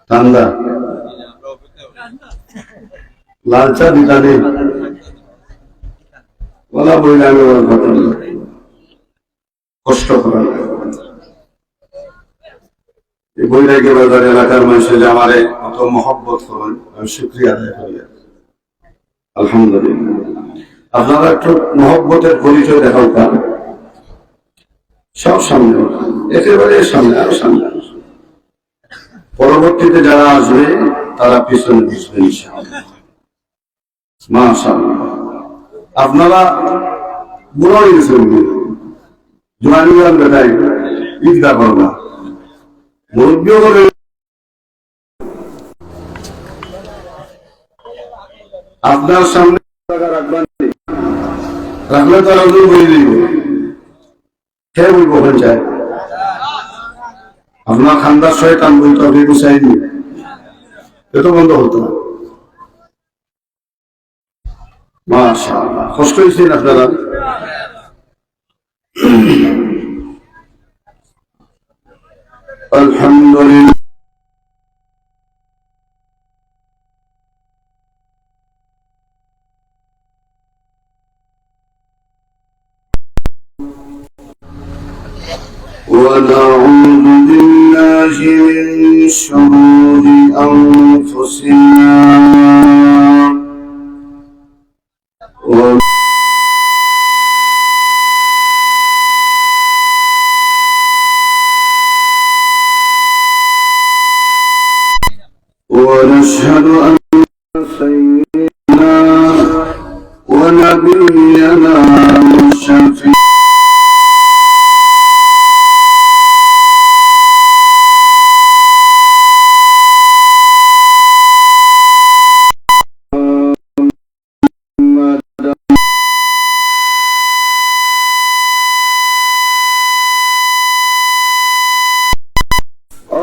ঠান্ডা লাল চা দিতা নেই বলা বইলে আমি কষ্ট করা এই বৈরাগী বাজার এলাকার মানুষের যে আমারে অত মহব্বত করেন আমি শুকরিয়া আদায় করি। আলহামদুলিল্লাহ, আপনারা একটু মহব্বতের পরিচয় দেখাও পান সব সামনে, একেবারে সামনে, আরো সামনে। পরবর্তীতে যারা আসবে তারা পিছনে বসবে ইনশাআল্লাহ। মাশাআল্লাহ, আপনারা বুড়ো হয়ে গেছেন, জোয়ানি বেটাই ঈদগাহ করবা, মুরব্বীও করে আপনার সামনে রাখবেন, রাখলে তারা বলে দিব কে বলবো ওখানে চায় আপনার খান্দার শয়তান বলতে হবে গুছাইনি, এত বন্ধ হতো না। মাশাআল্লাহ, কষ্ট হয়েছেন আপনারা। আলহামদুলিল্লাহ, ونعوذ بالله من شرور أنفسنا ونشهد أن سيدنا ونبينا وشفيعنا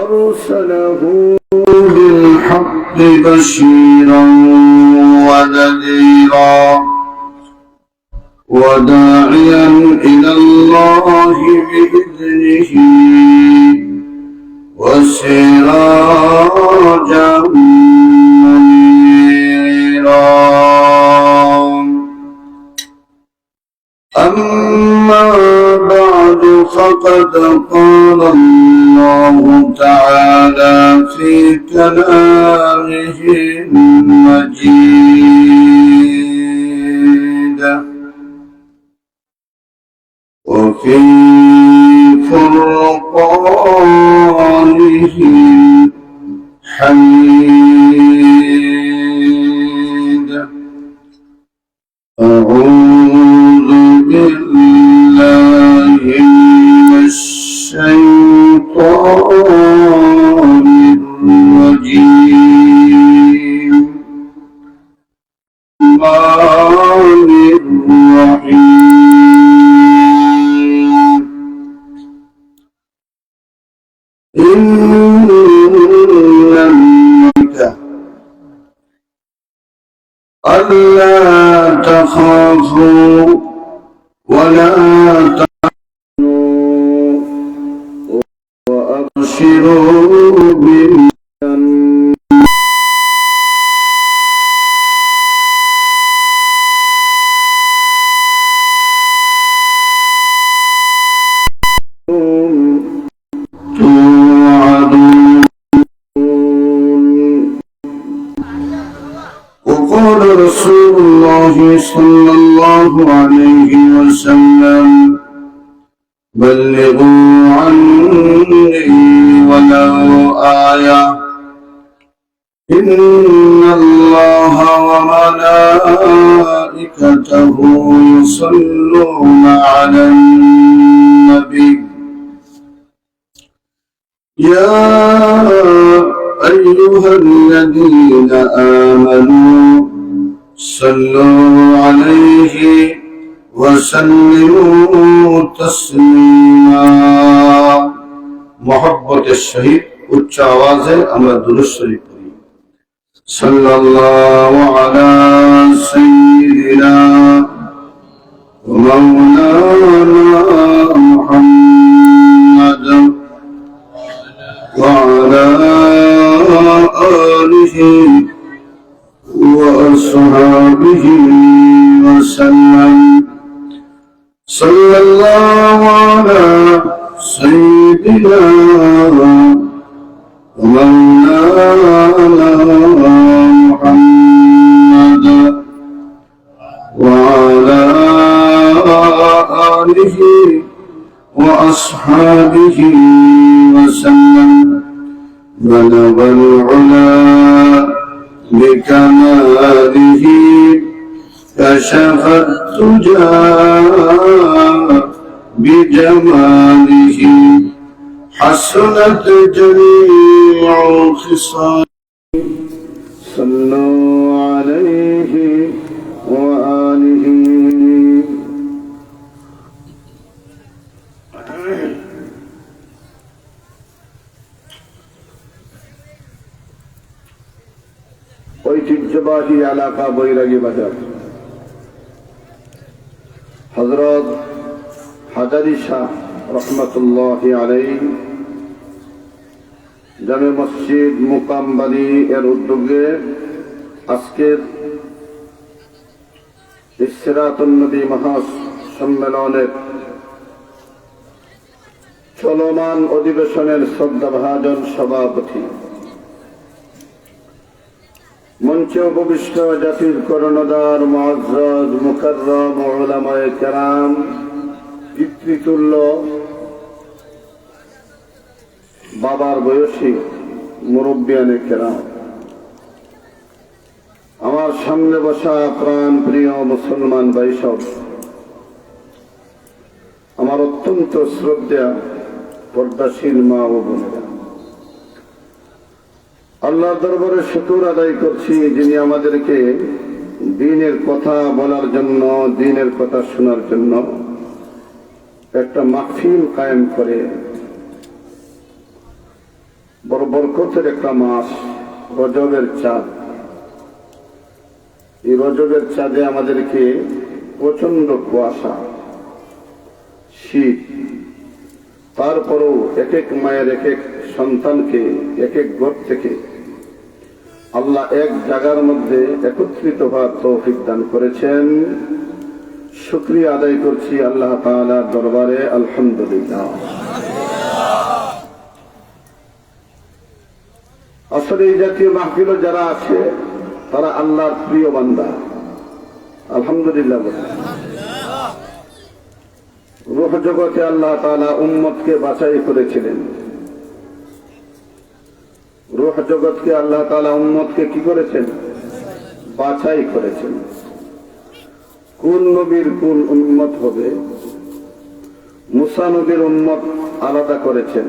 أرسله بالحق بشيرا ونذيرا وداعيا إلى الله بإذنه وسراجا منيرا. أما بعد فقد قال الله تعالى في كلامه المجيد وفي فرقانه الحميد. أعوذ بالله من الشيطان الرجيم. الرحمن الرحيم. إن الملك ألا تخافوا ولا تحزنوا وأبشروا بالجنة توعدون. وقال رسول الله صلى الله عليه وسلم بلغوا عني ولو آية إن الله وملائكته يصلون على النبي يا أيها الذين آمنوا صلوا عليه وسلموا تسليما. محبت الشهيد উচ্চ আওয়াজে আমরা দুরূদ শরীফ পড়ি। সাল্লাল্লাহু আলা সাইয়্যিদিনা ওয়া মাওলানা মুহাম্মদ ওয়া আলা آله وأصحابه وسلم. صلى الله على سيدنا ومولانا محمد وعلى آله وأصحابه وسلم. بلغ العلا بكماله كشف الدجى بجماله حسنت جميع خصاله. صلوا عليه وآله. ঐতিহ্যবাহী এলাকা বৈরাগী বাজার হযরত হাজারী শাহ রহমতুল্লাহি আলাইহি জামে মসজিদ মুকামবাড়ি এর উদ্যোগে আজকের সিরাতুন নবী মহাসম্মেলনের চলমান অধিবেশনের শ্রদ্ধাভাজন সভাপতি, মঞ্চে উপবিষ্ট জাতির কর্ণধার মুআজ্জাজ মুকাররম উলামায়ে কেরাম, পিতৃতুল্য বাবার বয়সী মুরব্বিয়ানে কেরাম, আমার সামনে বসা প্রাণ প্রিয় মুসলমান ভাই সব, আমার অত্যন্ত শ্রদ্ধা পর্দাশীল মা ও বোনেরা, আল্লাহর দরবারে শুকর আদায় করছি যিনি আমাদেরকে দ্বীনের কথা বলার জন্য, দ্বীনের কথা শোনার জন্য একটা মাহফিল কায়েম করে বড় বরকতের একটা মাস রজবের চাঁদ। এই রজবের চাঁদে আমাদেরকে প্রচন্ড কুয়াশা, শীত, তারপরও এক এক মায়ের এক এক সন্তানকে এক এক ঘর থেকে আল্লাহ এক জায়গার মধ্যে একত্রিত হওয়ার তৌফিক দান করেছেন। শুকরিয়া আদায় করছি আল্লাহ তাআলার দরবারে, আলহামদুলিল্লাহ। আসলে এই জাতীয় মাহফিল যারা আছে তারা আল্লাহর প্রিয় বান্দা, আলহামদুলিল্লাহ। রূহ জগতে আল্লাহ তাআলা উম্মতকে বাছাই করেছিলেন। রূহ জগৎকে আল্লাহ তাআলা উম্মতকে কি করেছেন? বাছাই করেছেন। কোন নবীর কোন উম্মত হবে? মুসা নবীর উম্মত আলাদা করেছেন,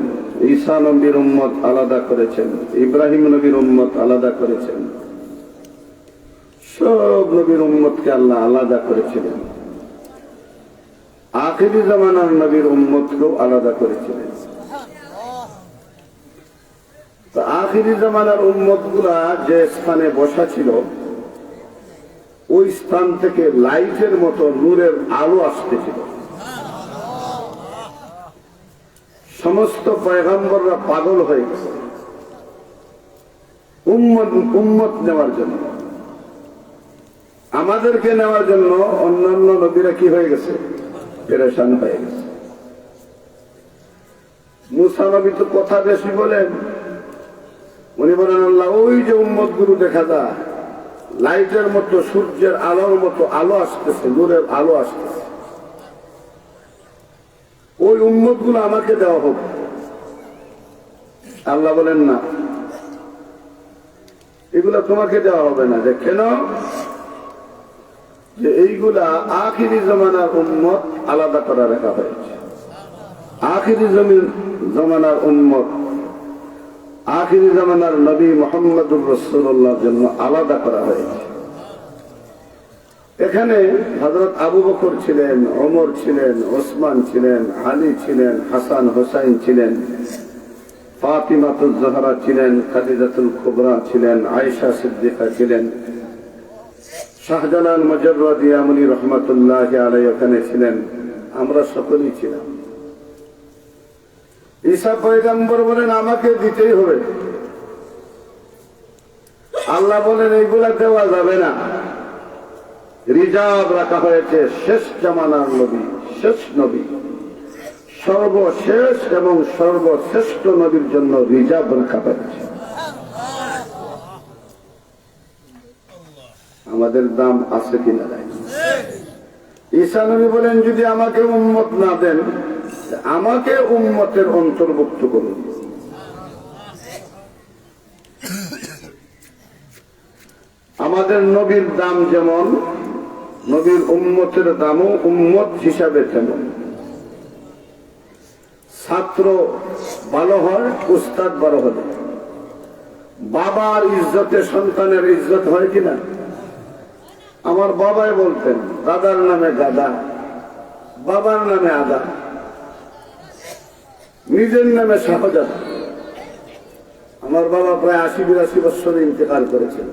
ঈসা নবীর উম্মত আলাদা করেছেন, ইব্রাহিম নবীর উম্মত আলাদা করেছেন। সব নবীর উম্মতকে আল্লাহ আলাদা করেছিলেন। আখিরি জামানার নবীর উম্মতকেও আলাদা করেছিলেন। তো আখিরি জামানার উম্মত গুলা যে স্থানে বসা ছিল ওই স্থান থেকে লাইটের মতো নূরের আলো আসতেছিল। সমস্ত পয়গম্বররা পাগল হয়ে গেছে উম্মত নেওয়ার জন্য, আমাদেরকে নেওয়ার জন্য। অন্যান্য নবীরা কি হয়ে গেছে? পেরেশান হয়ে গেছে। মুসা নবী তো কথা বেশি বলেন, উনি বলেন আল্লাহ ওই যে উম্মত গুলো দেখা যায় লাইটের মতো, সূর্যের আলোর মতো আলো আসতেছে, নূরের আলো আসতেছে, ওই উম্মত গুলো আমাকে দেওয়া হোক। আল্লাহ বলেন না, এগুলা তোমাকে দেওয়া হবে না। যে কেন? যে এইগুলা আখিরি জমানার উম্মত আলাদা করা রাখা হয়েছে। আখিরি জমানার উম্মত, আখিরি জামানার নবী মুহাম্মদুর রাসূলুল্লাহর জন্য আলাদা করা হয়েছে। এখানে হযরত আবু বকর ছিলেন, ওমর ছিলেন, ওসমান ছিলেন, আলী ছিলেন, হাসান হোসাইন ছিলেন, ফাতিমাতুজ জোহরা ছিলেন, খাদিজাতুল কুবরা ছিলেন, আয়েশা সিদ্দিকা ছিলেন, শাহজালাল মুজাররদ ইয়ামনি রহমাতুল্লাহি আলাইহি ওখানে ছিলেন, আমরা সকলেই ছিলাম। ঈসা পয়গম্বর বলেন আমাকে দিতেই হবে। আল্লাহ বলেন এইগুলা দেওয়া যাবে না, রিজার্ভ রাখা হয়েছে শেষ জামানার নবী, শেষ নবী, সর্বশেষ এবং সর্বশ্রেষ্ঠ নবীর জন্য রিজার্ভ রাখা হয়েছে। আমাদের দাম আছে কিনা নাই? ঈসা নবী বলেন যদি আমাকে উম্মত না দেন, আমাকে উম্মতের অন্তর্ভুক্ত করুন। আমাদের নবীর দাম যেমন, নবীর উম্মতের দামও উম্মত হিসাবে তেমন। ছাত্র ভালো হয়, উস্তাদ বড় হলে। বাবার ইজ্জতে সন্তানের ইজ্জত হয় কিনা? আমার বাবাই বলতেন দাদার নামে গাদা, বাবার নামে আদা, নিজের নামে শাহজাদা। আমার বাবা প্রায় ৮০-৮২ বছরে ইন্তেকাল করেছেন।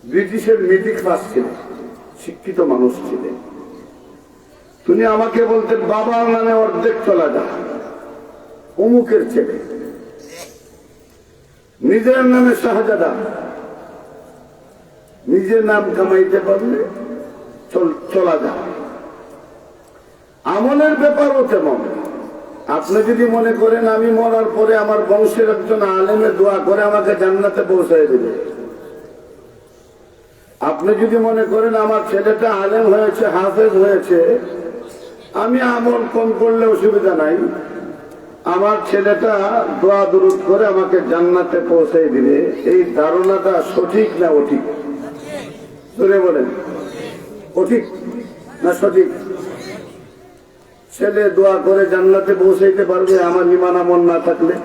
ব্রিটিশের মিডিল ক্লাস ছিলেন, শিক্ষিত মানুষ ছিলেন। তিনি আমাকে বলতেন বাবার নামে অর্ধেক চলা যা, অমুকের ছেলে, নিজের নামে শাহজাদা। নিজের নাম কামাইতে পারলে চলা যা। আমলের ব্যাপারও তেমন। আপনি যদি মনে করেন আমি মরার পরে আমার বংশের একজন আলেমে দোয়া করে আমাকে জান্নাতে পৌঁছায় দেবে, আপনি যদি মনে করেন আমার ছেলেটা আলেম হয়েছে, হাফেজ হয়েছে, আমি আমল কম করলে অসুবিধা নাই, আমার ছেলেটা দোয়া দুরুদ করে আমাকে জান্নাতে পৌঁছাই দিবে, এই ধারণাটা সঠিক না অঠিক? ধরে বলেন অঠিক না সঠিক? ছেলে দোয়া করে জান্নাতে পৌঁছাইতে পারবে আমার ঈমান আমল না থাকলে?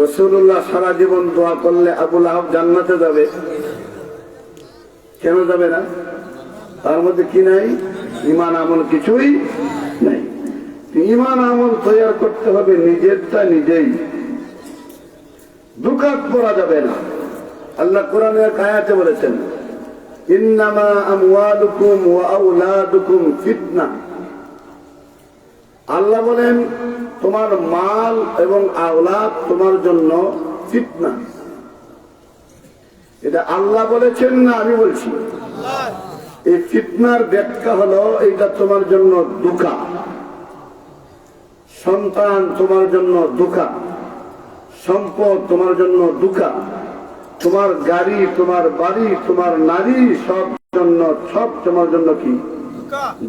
রাসূলুল্লাহ সারা জীবন দোয়া করলে আবুল আহাব জান্নাতে যাবে, কেন যাবে না? তার মধ্যে কি নাই? ঈমান আমল কিছুই নাই। ঈমান আমল তৈরি করতে হবে নিজেরটা নিজেই, দুকাত পড়া যাবে না। আল্লাহ কোরআনের এক আয়াতে বলেছেন ইন্নামা আমওয়ালুকুম ওয়া আওলাদুকুম ফিতনা। আল্লাহ বলেন তোমার মাল এবং আওলাদ তোমার জন্য ফিতনা। এটা আল্লাহ বলেছেন না আমি বলছি? এই ফিতনার ব্যাখ্যা হলো এটা তোমার জন্য দুঃখা, সন্তান তোমার জন্য দুঃখা, সম্পদ তোমার জন্য দুঃখা, তোমার গাড়ি, তোমার বাড়ি, তোমার নারী, সব তোমার জন্য কি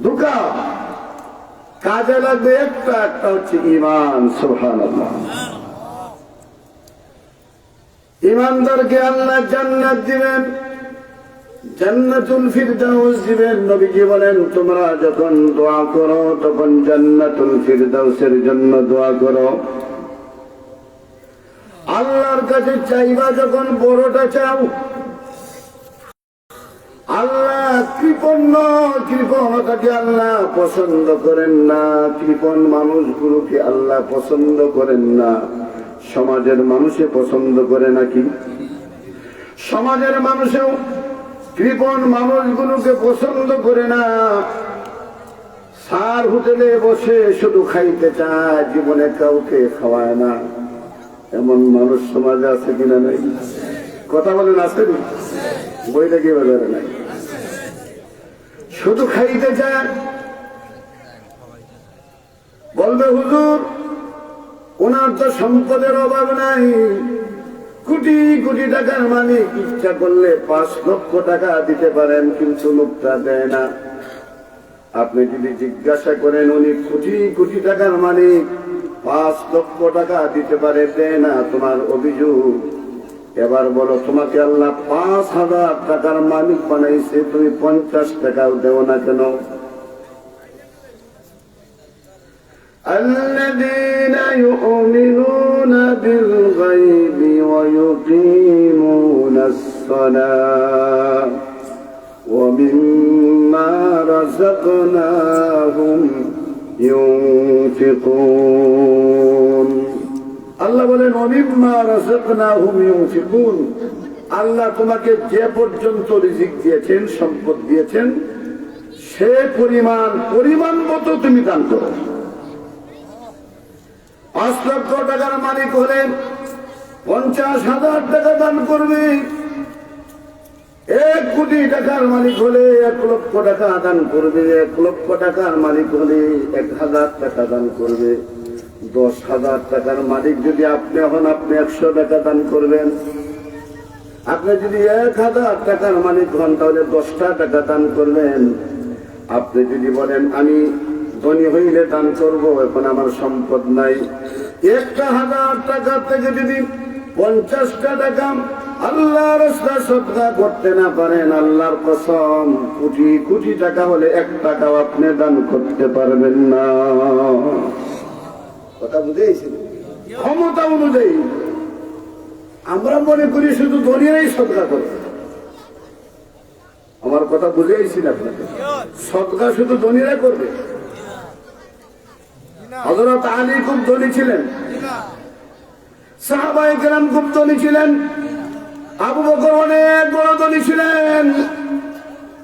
দুঃখা। কাজে লাগবে একটা হচ্ছে ঈমান। সুবহানাল্লাহ। ঈমানদারকে আল্লাহ জান্নাত দিবেন, জান্নাতুল ফিরদাউস দিবেন। নবীজি বলেন তোমরা যখন দোয়া করো তখন জান্নাতুল ফিরদাউসের জন্য দোয়া করো। আল্লাহর কাছে চাইবা যখন বড়টা চাও। আল্লাহ কৃপণতাকে আল্লাহ পছন্দ করেন না, কৃপণ মানুষগুলোকে আল্লাহ পছন্দ করেন না। সমাজের মানুষে পছন্দ করে নাকি? সমাজের মানুষেও কৃপণ মানুষগুলোকে পছন্দ করে না। সার হোটেলে বসে শুধু খাইতে চায়, জীবনে কাউকে খাওয়ায় না, এমন মানুষ সমাজে আছে কিনা নাই? কথা বলেন আছে? বইটা কি বাজারে নাই? শুধু খাইতে চায়। বলবে হুজুর ওনার তো সম্পদের অভাব নাই, কোটি কোটি টাকার মালিক, ইচ্ছা করলে ৫ লক্ষ টাকা দিতে পারেন, কিন্তু লোকটা দেয় না। আপনি যদি জিজ্ঞাসা করেন উনি কোটি কোটি টাকার মালিক, ৫ লক্ষ টাকা দিতে পারে, দেয় না, তোমার অভিযোগ। এবার বলো তোমাকে আল্লাহ ৫,০০০ টাকার মালিক বানাইছে, তুমি ৫০ টাকাও দেও না কেন? الذين يؤمنون بالغيب ويقيمون الصلاة ومما رزقناهم ينفقون। আল্লাহ বলেন ওমিম্মা রাযাকনাহুম ইউনফিকুন। আল্লাহ তোমাকে যে পর্যন্ত রিজিক দিয়েছেন, সম্পদ দিয়েছেন, সে পরিমাণ মতো তুমি দান করো। ৫ লক্ষ টাকার মালিক হলেন, 50,000 টাকা দান করবে, 1 কোটি টাকার মালিক হলে 1 লক্ষ টাকা দান করবে, 1 লক্ষ টাকার মালিক হলে 1,000 টাকা দান করবে, 10,000 টাকার মালিক যদি আপনি হন, আপনি 100 টাকা দান করবেন। আপনি যদি 1,000 টাকার মালিক হন তাহলে 10টা টাকা দান করবেন। আপনি যদি বলেন আমি ধনী হইলে দান করব, এখন আমার সম্পদ নাই, 1,000 টাকা থেকে যদি 50টা টাকা আল্লাহর রাস্তায় সদকা করতে না পারেন, আল্লাহর কসম কোটি কোটি টাকা হলে 1 টাকাও আপনি দান করতে পারবেন না। কথা বুঝেছেন? ক্ষমতা অনুযায়ী আমরা মনে করি শুধু ধনীরাই সদকা করে। আমার কথা বুঝেছেন আপনাকে? সদকা শুধু ধনীরা করবে। হযরত আলী খুব ধনী ছিলেন, সাহাবায়ে কেরাম খুব ধনী ছিলেন, আবু বকর অনেক বড় ধনী ছিলেন,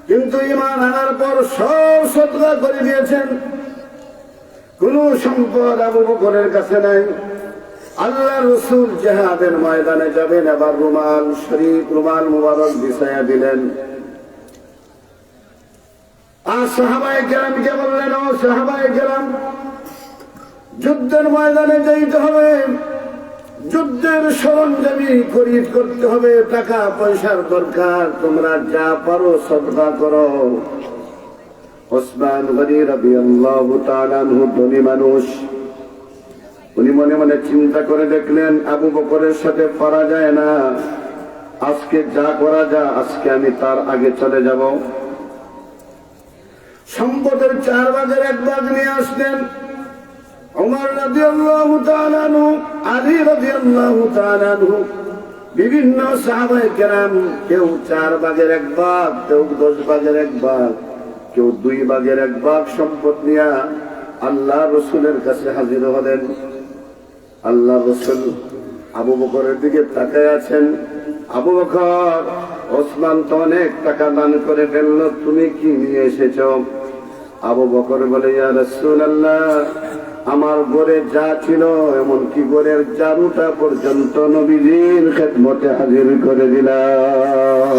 কিন্তু ঈমান আনার পর সব সদকা করে দিয়েছেন। কোন সম্পদ আবু বকরের কাছে নাই। আল্লাহ রাসূল জিহাদের ময়দানে যাবেন, আবার রুমাল শরীফ, রুমাল মুবারক বিছায়া দিলেন। আর সাহাবায়ে কেরামকে বললেন, ও সাহাবায়ে কেরাম, যুদ্ধের ময়দানে যাইতে হবে, যুদ্ধের সরঞ্জামি খরিদ করতে হবে, টাকা পয়সার দরকার, তোমরা যা পারো সদকা করো। ওসমান গনি রাদিয়াল্লাহু তাআলা আনহু ধনী মানুষ, উনি মনে মনে চিন্তা করে দেখলেন আবু বকরের সাথে পারা যায় না, আজকে যা করা যায়, আজকে আমি তার আগে চলে যাব। সম্পদের 4 ভাগের 1 ভাগ নিয়ে আসলেন। ওমর রাদিয়াল্লাহু তাআলা আনহু, আলী রাদিয়াল্লাহু তাআলা আনহু, বিভিন্ন সাহাবায়ে কেরাম, কেউ 4 ভাগের 1 ভাগ, কেউ 10 ভাগের 1 ভাগ, কেউ 2 ভাগের 1 ভাগ সম্পদ নিয়ে আল্লাহ রাসূলের কাছে হাজির হলেন। আল্লাহ রাসূল আবু বকরের দিকে তাকায় আছেন। আবু বকর, ওসমান তো অনেক টাকা দান করে ফেলল, তুমি কি নিয়ে এসেছো? আবু বকর বলে, ইয়া রাসূলুল্লাহ, আমার ঘরে যা ছিল, এমনকি ঘরের জারুটা পর্যন্ত নবীজির খেদমতে হাজির করে দিলাম।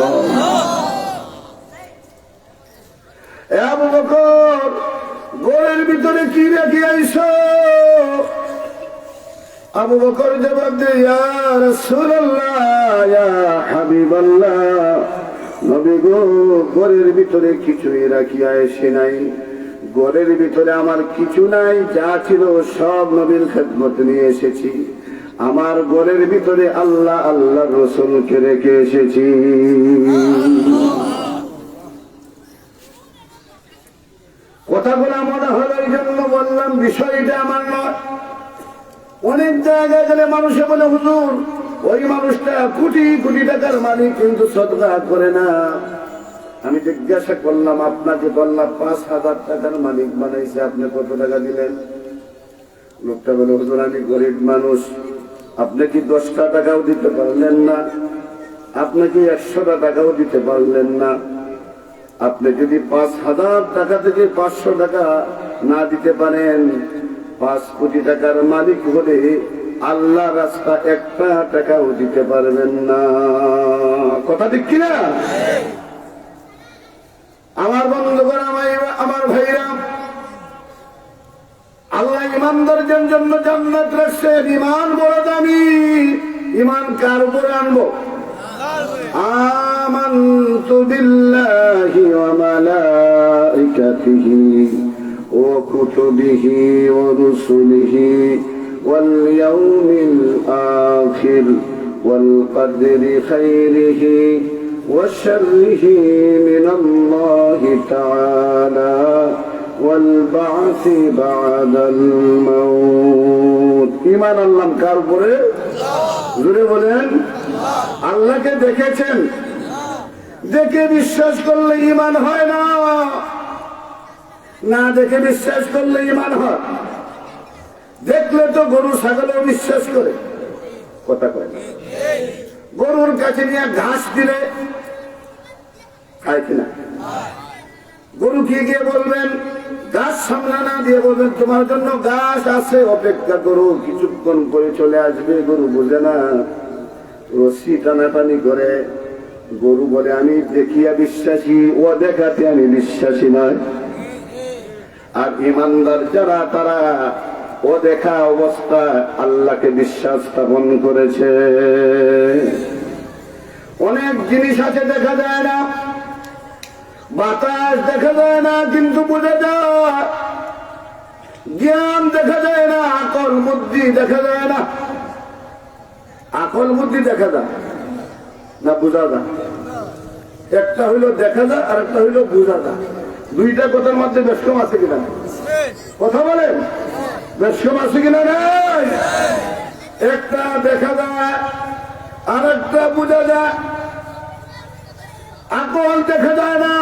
আবু বকর, ঘরের ভিতরে কি রেখে আইছো? আবু বকর জবাব দেয়, ইয়া রাসূলুল্লাহ, ইয়া হাবিবাল্লাহ, নবী গো, ঘরের ভিতরে কিছুই রাখিয়া এসে নাই, ঘরের ভিতরে আমার কিছু নাই, যা ছিল সব নবীর খেদমতে নিয়ে এসেছি। আমার ঘরের ভিতরে আল্লাহ আল্লাহর রাসূলকে রেখে এসেছি। কথাগুলো মনে হলো, এই জন্য বললাম বিষয়টা আমার নয়। অনেক জায়গায় গেলে মানুষে বলে, হুজুর ওই মানুষটা কোটি কোটি টাকার মালিক কিন্তু সদকা করে না। আমি জিজ্ঞাসা করলাম, আপনাকে বললাম 5,000 টাকার মালিক বানাইছে, আপনি কত টাকা দিলেন? লোকটা বলে, হুজুর আমি গরিব মানুষ। আপনি কি 10টা টাকাও দিতে পারলেন না? আপনি কি 100টা টাকাও দিতে পারলেন না? আপনি যদি 5,000 টাকা থেকে 500 টাকা না দিতে পারেন, 5 কোটি টাকার মালিক হলে আল্লাহ রাস্তা 1টা টাকাও দিতে পারবেন না। কথা ঠিক কিনা? আমার বন্ধুগণ, আমার ভাইরা, আল্লাহ ইমানদারদের জন্য জান্নাত রাখছেন। ঈমান বড় দামি। ঈমান কার উপরে আনবো? আমানতু বিল্লাহি ওয়া মালাইকাতিহি ওয়া কুতুবিহি ওয়া রুসুলিহি ওয়াল ইয়াউমিল আখির ওয়াল কদরি খাইরিহি ওয়া শাররিহি মিনাল্লাহি তাআলা ওয়াল বা'সি বা'দাল মাউত। ঈমান আনলাম কার উপরে? জোরে বলেন। আল্লাহকে দেখেছেন? দেখে বিশ্বাস করলে ঈমান হয় না, না দেখে বিশ্বাস করলে ঈমান হয়। দেখলে তো গরু ছাগলও বিশ্বাস করে, কথা কয় না। গরুর কাছে নিয়ে ঘাস দিলে খায় কিনা? গরু কি গিয়ে বলবেন, গাছ সামনে না দিয়ে বলবেন তোমার জন্য গাছ আছে, অপেক্ষা করো, কিছুক্ষণ করে চলে আসবে। গরু বুঝে না, রশি টানাটানি করে। গরু বলে আমি দেখিয়া বিশ্বাসী, ও দেখাতে আমি বিশ্বাসী নয়। আর ইমানদার যারা তারা ও দেখা অবস্থায় আল্লাহকে বিশ্বাস স্থাপন করেছে। অনেক জিনিস আছে দেখা যায় না, বাতাস দেখা যায় না কিন্তু বোঝা যায়, জ্ঞান দেখা যায় না, আকল বুদ্ধি দেখা যায় না। আকল বুদ্ধি দেখা যায় না, বোঝা যায়। একটা হইলো দেখা যায় আর একটা হইলো বোঝা যায়। দুইটা কথার মধ্যে ব্যস্তম আছে কিনা কথা বলেন? ব্যস্তম আছে কিনা নাই? একটা দেখা যায় আর একটা বোঝা যায়। আকল দেখা যায় না,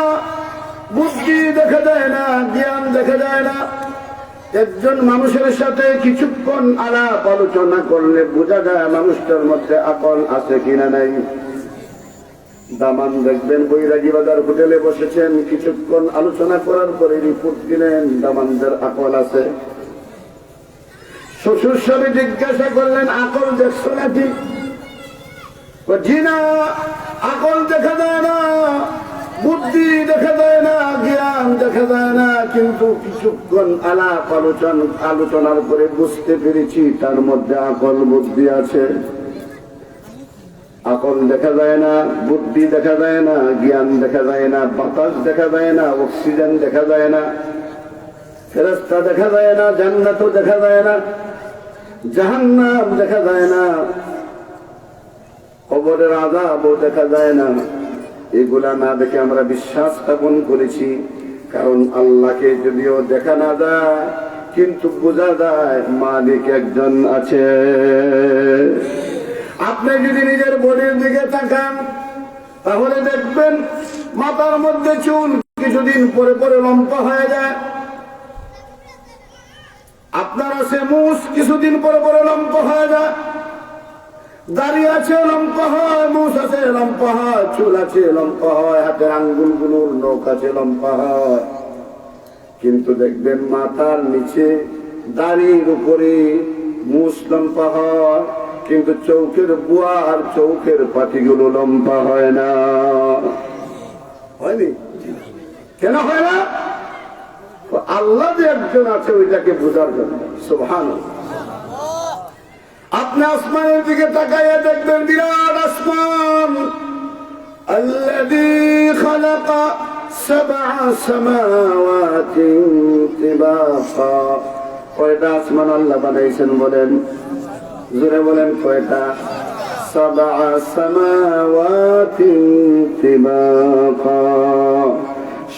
বুদ্ধি দেখা যায় না, জ্ঞান দেখা যায় না। একজন মানুষের সাথে কিছুক্ষণ আলাপ আলোচনা করলে বোঝা যায় মানুষটার মধ্যে আকল আছে কিনা নাই। দামান দেখবেন বৈরাগী বাজার হোটেলে বসেছেন, কিছুক্ষণ আলোচনা করার পরে রিপোর্ট দিলেন দামানদের আকল আছে। শ্বশুর সাথে জিজ্ঞাসা করলেন আকল দেখছো নাকি? জি না, আকল দেখা যায় না, বুদ্ধি দেখা যায় না, জ্ঞান দেখা যায় না, কিন্তু কিছুক্ষণ আলাপ আলোচনার পরে বুঝতে পেরেছি তার মধ্যে আকল বুদ্ধি আছে। আকল দেখা যায় না, বুদ্ধি দেখা যায় না, জ্ঞান দেখা যায় না, বাতাস দেখা যায় না, অক্সিজেন দেখা যায় না, ফেরেশতা দেখা যায় না, জান্নাতও দেখা যায় না, জাহান্নাম দেখা যায় না, কবরের আযাবও দেখা যায় না। এগুলা না দেখে আমরা বিশ্বাস স্থাপন করেছি। কারণ আল্লাহকে যদিও দেখা না যায় কিন্তু বোঝা যায় মালিক একজন আছে। আপনি যদি নিজের বডির দিকে তাকান তাহলে দেখবেন মাথার মধ্যে চুল কিছুদিন পরে পরে লম্বা হয়ে যায়। আপনার আছে মুছ, কিছুদিন পরে পরে লম্বা হয়ে যায়। দাড়ি আছে লম্বা হয়, মুছ আছে লম্বা হয়, চুল আছে লম্বা হয়, হাতের আঙ্গুলগুলোর নখ আছে লম্বা হয়। কিন্তু দেখবেন মাথার নিচে দাড়ির উপরে মুছ লম্বা হয়, কিন্তু চৌকের বুয়া আর চৌকের পাটিগুলো লম্বা হয় না। হয়নি? কেন হয় না? আল্লাহ যে একজন আছে ওইটাকে বোঝার জন্য। সুবহানাল্লাহ। আপনি আসমানের দিকে তাকাইয়া দেখবেন বিরাট আসমান। আল্লাযী খালাকা সাবআ সামাওয়াতিন তিবাকা। কয়টা আসমান আল্লাহ বানাইছেন বলেন? জোরে বলেন কয়টা? সাবআ সামাওয়াতিন তিবাকা।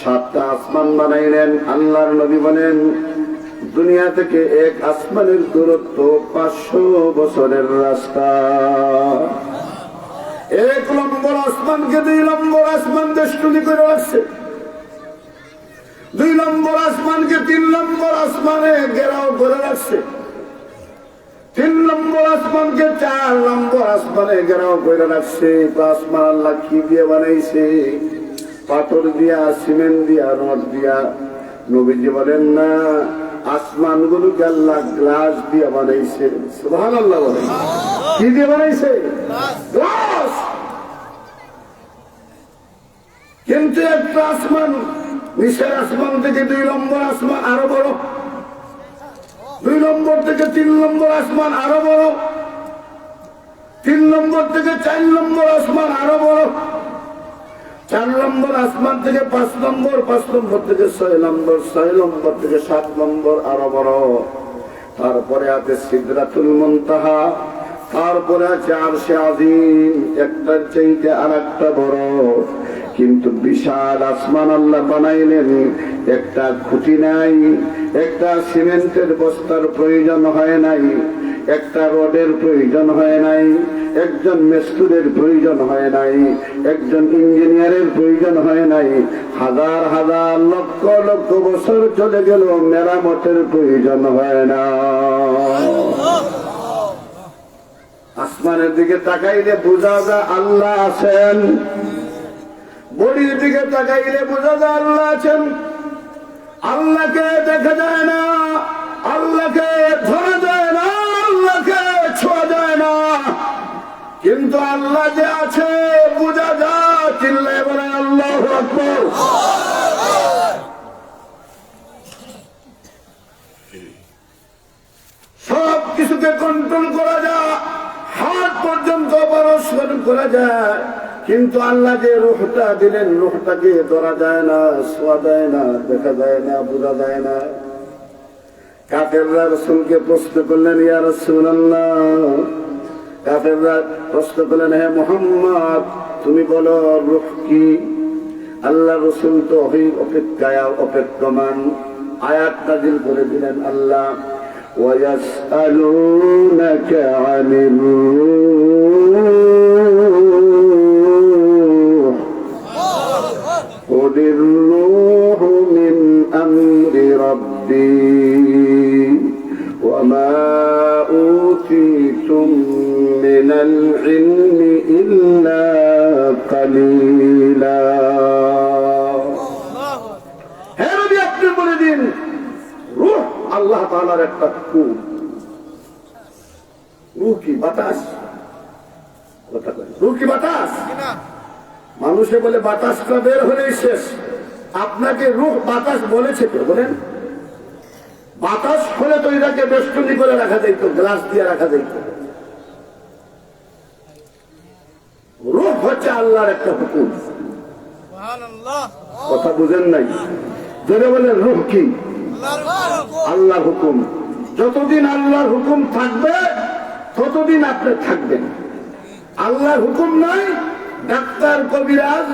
7টা আসমান বানাইলেন। আল্লাহর নবী বলেন দুনিয়া থেকে এক আসমানের দূরত্ব 500 বছরের রাস্তা। এক নম্বর আসমানকে 2 নম্বর আসমান দেশটুলি করে রাখছে। 2 নম্বর আসমানকে 3 নম্বর আসমানে ঘেরাও করে রাখছে। 3 নম্বর আসমানকে 4 নম্বর আসমানে ঘেরাও করে রাখছে। আসমান আল্লাহ কি দিয়ে বানাইছে? পাথর দিয়া, সিমেন্ট দিয়া, রড দিয়া। নবীজি বলেন না, আসমান গুলোকে আল্লাহ গ্লাস দিয়ে বানাইছে। সুবহানাল্লাহ বলেন। কি দিয়ে বানাইছে? গ্লাস। কিন্তু একটা আসমান, নিচের আসমান থেকে 2 নম্বর আসমান আরো বড়, 2 নম্বর থেকে 3 নম্বর আসমান আরো বড়, 3 নম্বর থেকে 4 নম্বর আসমান আরো বড়, 4 নম্বর আসমান থেকে 5 নম্বর, 5 নম্বর থেকে 6 নম্বর, 6 নম্বর থেকে 7 নম্বর আরো বড়। তারপরে আছে সিদরাতুল মুনতাহা, তারপরে আছে আরশে আজিম, একটার চাইতে আরেকটা বড়। কিন্তু বিশাল আসমান আল্লাহ বানাইলেন, একটা খুঁটি নাই, একটা সিমেন্টের বস্তার প্রয়োজন হয় নাই, একটা রডের প্রয়োজন হয় নাই, একজন মিস্ত্রির প্রয়োজন হয় নাই, একজন ইঞ্জিনিয়ারের প্রয়োজন হয় নাই। হাজার হাজার লক্ষ লক্ষ বছর চলে গেল, মেরামতের প্রয়োজন হয় না। আসমানের দিকে তাকাইলে বোঝা যায় আল্লাহ আছেন, বডির দিকে তাকাইলে বোঝা যায় আল্লাহ আছেন। আল্লাহকে দেখা যায় না, আল্লাহকে ধরা যায় না, আল্লাহকে ছোঁয়া যায় না। কিন্তু আল্লাহ যে আছে বোঝা যায়, চিল্লায় বলে আল্লাহু আকবার। সব কিছুকে কন্ট্রোল করা যায়, হাত পর্যন্ত পরস্পর করা যায়, কিন্তু আল্লাহ যে রূহটা দিলেন, রূহটাকে ধরা যায় না, ছোঁয়া যায় না, দেখা যায় না, বোঝা যায় না। কাফেররা রাসূলকে প্রশ্ন করলেন, ইয়া রাসূলুল্লাহ, কাফেররা প্রশ্ন করলেন, হে মুহাম্মদ তুমি বলো রূহ কি? আল্লাহ রাসূল তো অপেক্ষায় অপেক্ষমান, আয়াত নাযিল করে দিলেন আল্লাহ, وَيَسْأَلُونَكَ عَنِ الرُّوحِ قُلِ الرُّوحُ مِنْ أَمْرِ رَبِّي وَمَا أُوتِيتُم مِّنَ الْعِلْمِ إِلَّا قَلِيلًا। হে নবী, আপনি বলে দিন রূহ আল্লাহ তাআলার একটা হুকুম। রূহ কি বাতাস? রূহ কি বাতাস? মানুষে বলে বাতাসটা বের হলেই শেষ। আপনাকে রূহ বাতাস বলেছে কে বলেন? বাতাস হলে তো এটাকে বেষ্টনী করে রাখা যাইত, গ্লাস দিয়ে রাখা যাইত। রূহ হচ্ছে আল্লাহর একটা হুকুম। কথা বুঝেন নাই? যদি বলেন রূহ কি? আল্লাহর হুকুম। যতদিন আল্লাহর হুকুম থাকবে ততদিন আপনি থাকবেন। আল্লাহর হুকুম নাই, ডাক্তার কবিরাজ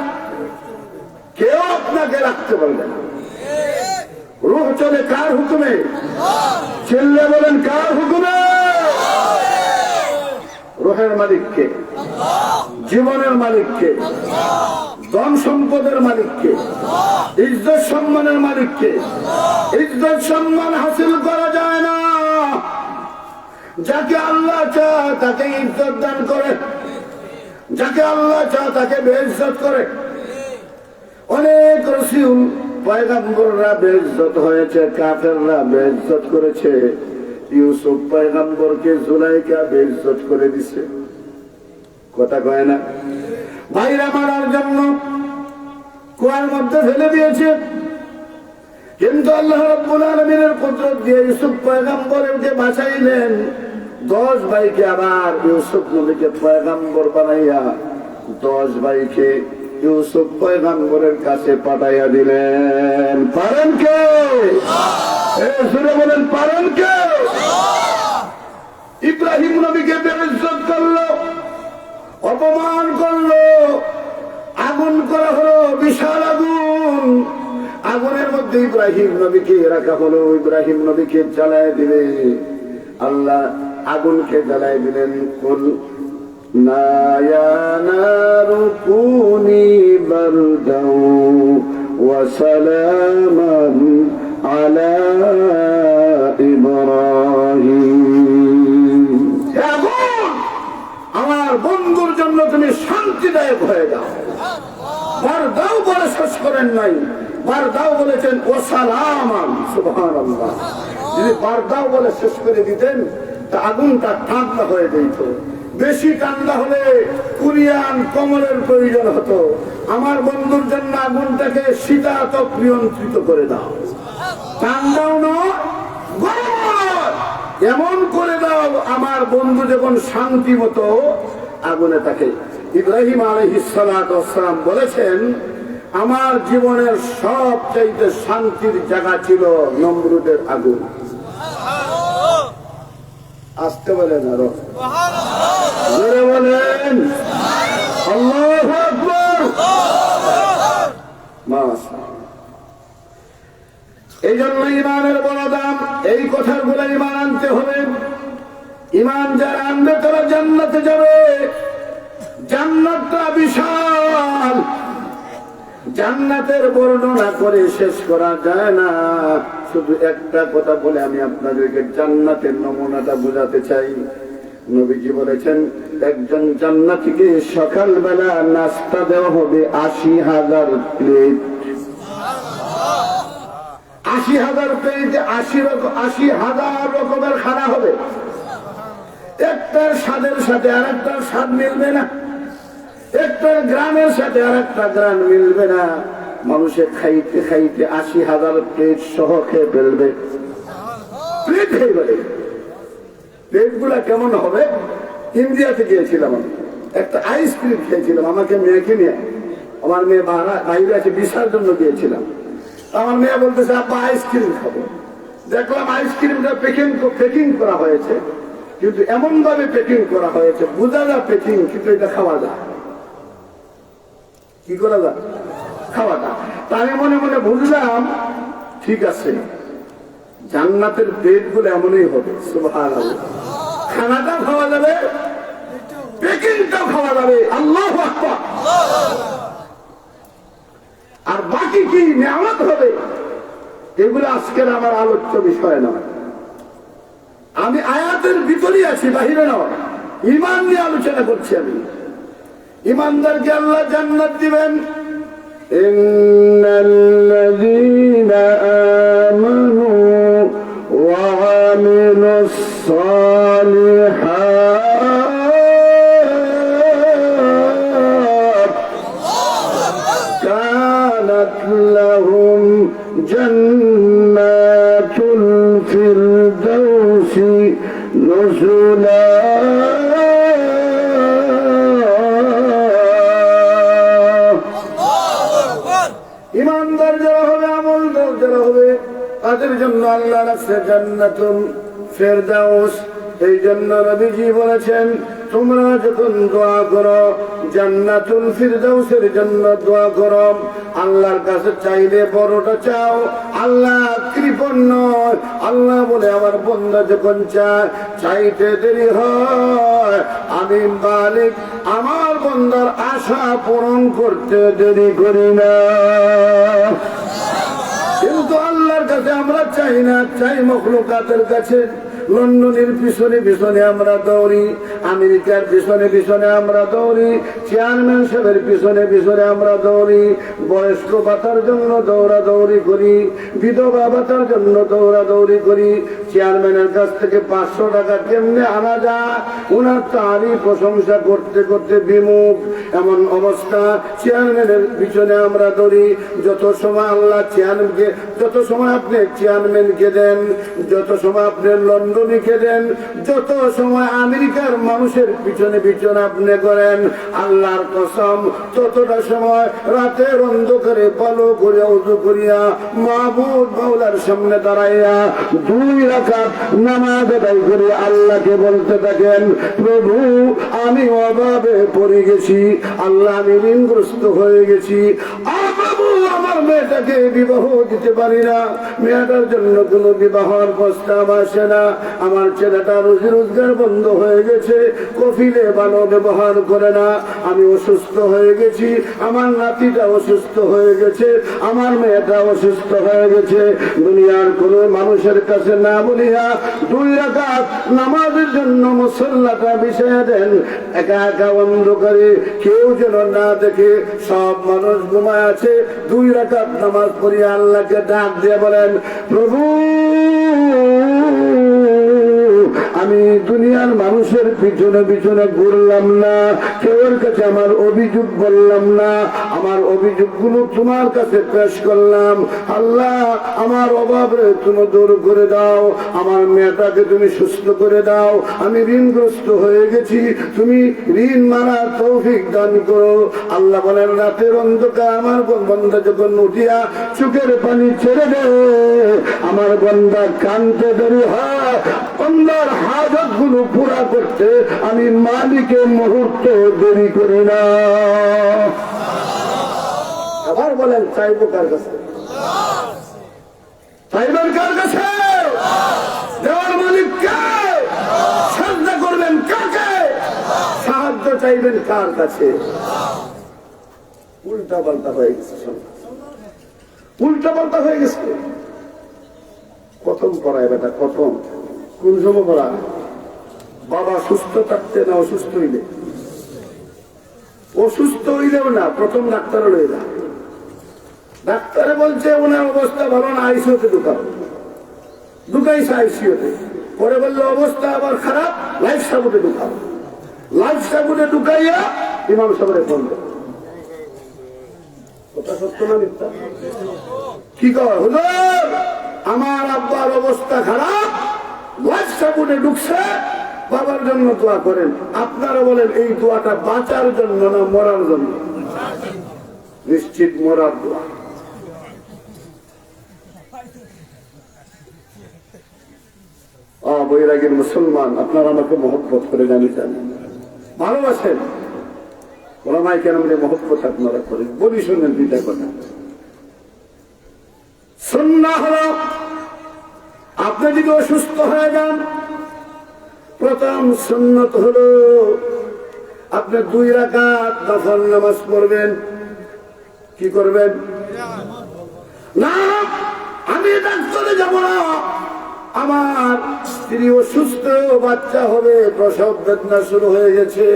কেউ আপনাকে রাখতে পারবে না। রূহ চলে কার হুকুমে? চিল্লে বলেন কার হুকুমে? রূহের মালিককে, জীবনের মালিককে, ধন সম্পদের মালিককে, ইজ্জত সম্মানের মালিককে। ইজ্জত সম্মান হাসিল করা যায় না, যাকে আল্লাহ চায় তাকে ইজ্জত দান করে, যাকে আল্লাহ চায় তাকে বেইজ্জত করে। অনেক রাসূল পয়গম্বররা বেইজ্জত হয়েছে, কাফেররা বেইজ্জত করেছে। ইউসুফ পয়গম্বরকে জুলাইখা বেইজ্জত করে দিছে, কথা কয় না? ভাইরা মারার জন্য কুয়ার মধ্যে ফেলে দিয়েছে, কিন্তু আল্লাহ রাব্বুল আলামিনের কুদরত দিয়ে ইউসুফ পয়গম্বরকে বাঁচাইলেন। 10 ভাইকে আবার ইউসুফ নবীকে পয়গম্বর বানাইয়া 10 ভাইকে ইউসুফ পয়গম্বরের কাছে পাঠাইয়া দিলেন। পারেন কে? সুরে বলেন পারেন কে? ইব্রাহিম নবীকে বেইজ্জত করলো, অপমান করলো, আগুন করা হলো, বিশাল আগুন। আগুনের মধ্যে ইব্রাহিম নবীকে রাখা হলো, ইব্রাহিম নবীকে জ্বালায় দিলে আল্লাহ আগুনকে জ্বালায় দিলেন। কুল না ইয়া নারু কুনি বারদাও ওয়া সালামান আলা ইব্রাহিম। আমার বন্ধুর জন্য তুমি শান্তিদায়ক হয়ে যাও। বারদাও বলে শেষ করেন নাই, বারদাও বলেছেন ও সালামান। সুবহানাল্লাহ। যদি বারদাও বলে শেষ করে দিতেন তা আগুনটা ঠান্ডা হয়ে যেত। বেশি ঠান্ডা হলে কুরিয়ান কমলের প্রয়োজন হতো। আমার বন্ধুর জন্য আগুনটাকে শীতাতপ নিয়ন্ত্রিত করে দাও, ঠান্ডাও নয় গরম নয়, এমন করে দাও আমার বন্ধু যখন শান্তি মতো আগুনে থাকে। ইব্রাহিম আলাইহিস সালাতু ওয়াস সালাম বলেছেন, আমার জীবনের সবচাইতে শান্তির জায়গা ছিল নমরুদের আগুন। আসতে বলেন আরো জোরে বলেন আল্লাহু আকবার। মাশাআল্লাহ। এই জন্য ইমানের বড় দাম। এই কথাগুলো ইমান আনতে হবে। ইমান যারা আনবে তারা জান্নাতে যাবে। জান্নাতটা বিশাল, জান্নাতের বর্ণনা করে শেষ করা যায় না। শুধু একটা কথা বলে আমি আপনাদেরকে জান্নাতের নমুনাটা বোঝাতে চাই। নবীজি বলেছেন, একজন জান্নাতীকে সকালবেলা নাস্তা দেওয়া হবে 80,000 প্লেট। 80,000 প্লেটে 80,000 রকমের খানা হবে। একটার স্বাদের সাথে আর একটার স্বাদ মিলবে না, একটার গ্রামের সাথে আর একটা গ্রাম মিলবে না। মানুষের খাইতে খাইতে 80,000 প্লেট সহ খেয়ে ফেলবে। প্লেট খেয়ে ফেলে, প্লেট গুলা কেমন হবে? ইন্ডিয়াতে গিয়েছিলাম আমি, একটা আইসক্রিম খেয়েছিলাম, আমাকে মেয়েকে নিয়ে, আমার মেয়ে বাইরে আছে বিশার জন্য গিয়েছিলাম। আমার মেয়ে বলতেছে আব্বা আইসক্রিম খাবো। দেখলাম আইসক্রিমটা প্যাকিং করা হয়েছে, কিন্তু এমন ভাবে প্যাকিং করা হয়েছে বোঝা যায় প্যাকিং, কিন্তু এটা খাওয়া যায়। কি করা যায়? খাওয়া যায়। তাই মনে মনে বুঝলাম ঠিক আছে, জান্নাতের পেট গুলো এমনই হবে। সুবহানাল্লাহ, খানাটা খাওয়া যাবে, প্যাকিংটাও খাওয়া যাবে। আল্লাহু আকবার। আর বাকি কি নিয়ামত হবে, এগুলো আজকের আমার আলোচ্য বিষয় নয়। আমি আয়াতের ভিতরেই আছি, বাহিরে নয়। ঈমান নিয়ে আলোচনা করছি আমি। ঈমানদারকে আল্লাহ জান্নাত দিবেন। ইন্নাল্লাযীনা আমানু ওয়া আমিলুস সালিহাত কানাত লাহুম জান্নাতুল ফিরদাউসি নুজুলা। ইমানদার যারা হবে, আমলদার যারা হবে, তাদের জন্য আল্লাহ রাখছে জান্নাতুল ফিরদাউস। এই জন্য নবীজি বলেছেন তোমরা যখন দোয়া করো জান্নাতুল ফিরদাউসের জন্য দোয়া করো। আল্লাহর কাছে চাইলে বড়টা চাও, আল্লাহ কৃপণ নয়। আল্লাহ বলে আমার বান্দা যখন চায় চাইতে দেরি হয়, আমি মালিক আমার বান্দার আশা পূরণ করতে দেরি করি না। কিন্তু আল্লাহর কাছে আমরা চাই না, চাই মখলুকাতের কাছে। লন্ডনের পিছনে পিছনে আমরা দৌড়ি, আমেরিকার পিছনে পিছনে আমরা দৌড়ি, চেয়ারম্যান সাহেবের পিছনে পিছনে আমরা দৌড়ি, বয়স্ক ভাতার জন্য দৌড়াদৌড়ি করি, বিধবা ভাতার জন্য দৌড়াদৌড়ি করি। চেয়ারম্যানের কাছ থেকে 500 টাকা কেমনে আনা যায়, ওনার তারই প্রশংসা করতে করতে বিমুখ। এমন অবস্থা, চেয়ারম্যানের পিছনে আমরা দৌড়ি। যত সময় আল্লাহ চেয়ারম্যানকে, যত সময় আপনি চেয়ারম্যানকে দেন, যত সময় আপনি লন্ডনীকে দেন, যত সময় আমেরিকার মানুষের পিছনে পিছনে আপনি করেন, আল্লাহর কসম ততটা সময় রাতের অন্ধকারে ভালো করে ওযু করিয়া মাবুদ মাওলার সামনে দাঁড়াইয়া 2 রাকাত নামাজ আদায় করে আল্লাহকে বলতে থাকেন, প্রভু আমি অভাবে পড়ে গেছি, আল্লাহ আমি ঋণগ্রস্ত হয়ে গেছি, প্রভু আমার মেয়েটাকে বিবাহ দিতে পারি না, মেয়েটার জন্য কোনো বিবাহের প্রস্তাব আসে না, আমার ছেলেটা রুজি রোজগার বন্ধ হয়ে গেছে, কফিলে ভালো ব্যবহার করে না, আমি অসুস্থ হয়ে গেছি, আমার নাতিটা অসুস্থ হয়ে গেছে, আমার মেয়েটা অসুস্থ হয়ে গেছে। দুনিয়ার কোন মানুষের কাছে না বলিয়া 2 রাকাত নামাজের জন্য মুসল্লাটা বিছিয়ে দেন, একা একা অন্ধকারে, কেউ যেন না দেখে, সব মানুষ ঘুমায় আছে। 2 রাকাত নামাজ পড়িয়া আল্লাহকে ডাক দিয়ে বলেন, প্রভু আমি দুনিয়ার মানুষের পিছনে পিছনে ঘুরলাম না, কেউর কাছে আমার অভিযোগ বললাম না, আমার অভিযোগগুলো তোমার কাছে পেশ করলাম। আল্লাহ আমার অভাবে তুমি দূর করে দাও, আমার মেয়েটাকে তুমি সুস্থ করে দাও, আমি ঋণগ্রস্ত হয়ে গেছি, তুমি ঋণ মারার তৌফিক দান করো। আল্লাহ বলেন রাতের অন্ধকার আমার বান্দা যখন উঠিয়া চোখের পানি ছেড়ে দে, আমার বান্দা কানতে দেরি হয়, বান্দার হাজত গুলো পুরা করতে আমি মালিকের মুহূর্ত দেরি করি না। আবার বলেন চাইবো কার কাছে? চাইবেন কার কাছে? দেওয়ার মালিক কে? সাজদা করবেন কাকে? সাহায্য চাইবেন কার কাছে? উল্টা পাল্টা হয়ে গেছে, উল্টা পাল্টা হয়ে গেছে। প্রথম পড়ায় বেটা, প্রথম কোন সময় পড়া? বাবা সুস্থ থাকতে না অসুস্থ হইলে? অসুস্থ হইলেও না, প্রথম ডাক্তারে লয়ে যা। ডাক্তারে বলছে ওনার অবস্থা ভালো না, আইসিইউতে ঢুকাইছে আইসিইউতে। পরে বললো অবস্থা আবার খারাপ, লাইফ সাপোর্টে ঢুকাও, লাইফ সাপোর্টে ঢুকাইয়া ইমাম সাহেবের ফোন দেয়। কথা সত্য না মিথ্যা? কি কয় হুজুর আমার আব্বার অবস্থা খারাপ, লাইফ সাপোর্টে ঢুকছে, বাবার জন্য দোয়া করেন। আপনারা বলেন এই দোয়াটা বাঁচার জন্য না মরার জন্য? নিশ্চিত মরার দোয়া। বৈরাগীর মুসলমান, আপনারা আমাকে মহব্বত করে জানিয়েছেন, ভালোবাসেন, ওলামায়ে কেরামের মহব্বত আপনারা করেন। বলি শুনেন দুইটা কথা। সুন্নাহ হলো আপনি যদি অসুস্থ হয়ে যান, প্রথম সুন্নত হলো আপনি 2 রাকাত নফল নামাজ পড়বেন। কি করবেন? না আমি ডাক্তারে যাব না, আমার স্ত্রী অসুস্থ, বাচ্চা হবে, প্রসব বেদনা শুরু হয়ে গেছে,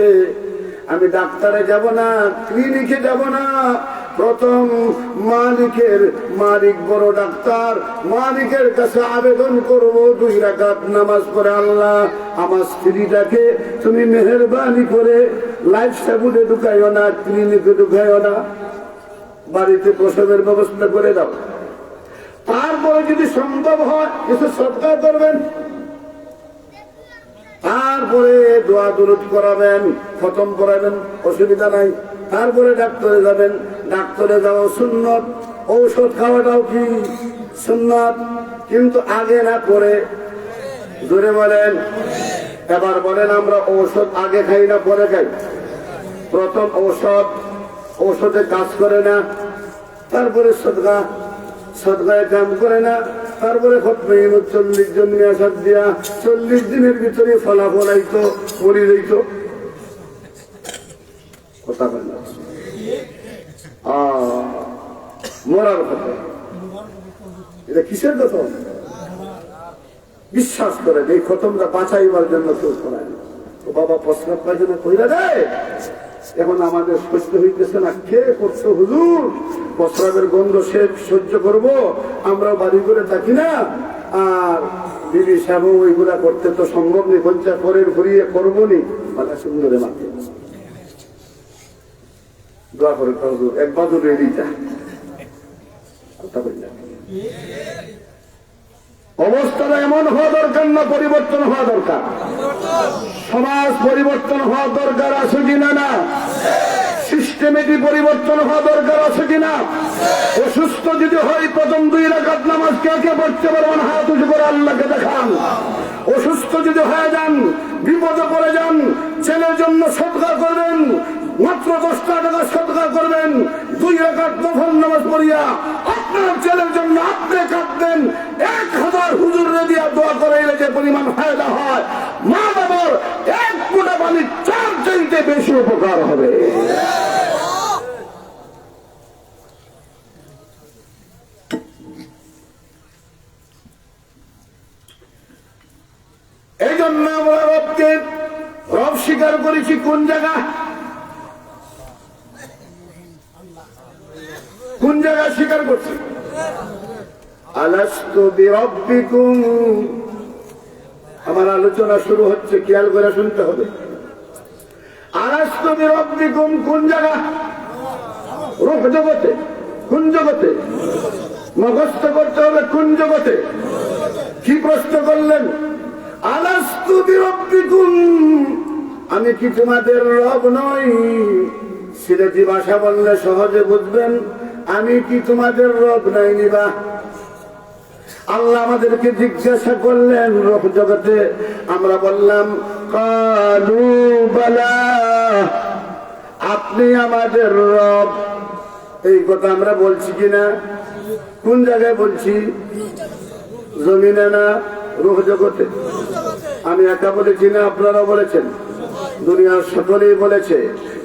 আমি ডাক্তারে যাব না, ক্লিনিকে যাব না, প্রথম মালিক বড় ডাক্তার, মালিকের কাছে আবেদন করব 2 রাকাত নামাজ পড়ে, আল্লাহ আমার স্ত্রীটাকে তুমি মেহেরবানি করে লাইফ সাপোর্টে ঢুকাইও না, ক্লিনিকে ঢুকাইও না, বাড়িতে প্রসবের ব্যবস্থা করে দাও। তারপরে যদি সম্ভব হয় কিছু সদকা করবেন, তারপরে দোয়া দুরূদ করাবেন, খতম করাবেন, অসুবিধা নাই। তারপরে ডাক্তারে যাবেন, ডাক্তারে যাওয়া সুন্নত, ঔষধ খাওয়াটাও কি সুন্নত, কিন্তু আগে না করে। জোরে বলেন। এবার বলেন আমরা ঔষধ আগে খাই না পরে খাই? প্রথম ঔষধে কাজ করে না, তারপরে সদকায় কাম করে না, তারপরে খতমে 40 জন মিয়াসাদ দিয়া 40 দিনের ভিতরে ফলাফল আইতো, মরি যাইতো। কথা বলেন মরার কথা, এটা কিসের কথা? বিশ্বাস করেন এই খতমটা বাঁচাইবার জন্য কেউ করায় না। তো বাবা প্রস্রাব পায়খানা কইরা দেয়, এখন আমাদের সহ্য হইতেছে না, কে করছো হুজুর? প্রস্রাবের গন্ধ সে সহ্য করব, আমরা বাড়ি করে থাকি না, আর বিবি সাহেব ওইগুলা করতে তো সম্ভব নেই, পঞ্চায়েত পরের ঘুরিয়ে করবো নি, মাথা সুন্দরে মাকে দোয়া করে হুজুর এক বাজুর রেডিটা। কথা বললেন অবস্থাটা এমন হওয়া দরকার না পরিবর্তন হওয়া দরকার? সমাজ পরিবর্তন হওয়া দরকার আছে কিনা? না সিস্টেমেটিক পরিবর্তন হওয়া দরকার আছে কিনা? অসুস্থ যদি হয় প্রথম 2 রাকাত নামাজ কে কে পড়তে পারবেন? হাত উঁচু করে আল্লাহকে দেখান। অসুস্থ যদি হয়ে যান, বিপদে পড়ে যান, ছেলের জন্য সদকা করবেন, মাত্র 10 টাকা সদকা করবেন, 2 রাকাত নফল নামাজ পড়িয়া আপনার ছেলের জন্য আপনি কাঁদবেন, 1000 হুজুরে দিয়া দোয়া করাইলে যে পরিমাণ ফায়দা হয়, মা বাবার 1 ফোঁটা পানি 4 চাইতে বেশি উপকার হবে। এই জন্য আমরা রব স্বীকার করেছি কোন জায়গা? কোন জায়গায় স্বীকার করছি? আলাস্তু বিরাব্বিকুম। আমার আলোচনা শুরু হচ্ছে, খেয়াল করে শুনতে হবে। আলাস্তু বিরাব্বিকুম কোন জায়গা? রূহ জগতে। কোন জগতে? মুখস্থ করতে হবে কোন জগতে? কি প্রশ্ন করলেন? আলাস্তু বিরাব্বিকুম, আমি কি তোমাদের রব নই? সিলেটি ভাষা বললে সহজে বুঝবেন, আমি কি তোমাদের রব নাই নিবা? আল্লাহ আমাদেরকে জিজ্ঞাসা করলেন রব জগতে, আমরা বললাম কালু বালা, আপনি আমাদের রব। এই কথা আমরা বলছি কিনা? কোন জায়গায় বলছি? জমিনে না রূহ জগতে? আমি একা বলেছি না, আপনারা বলেছেন, দুনিয়ার সকলেই বলেছে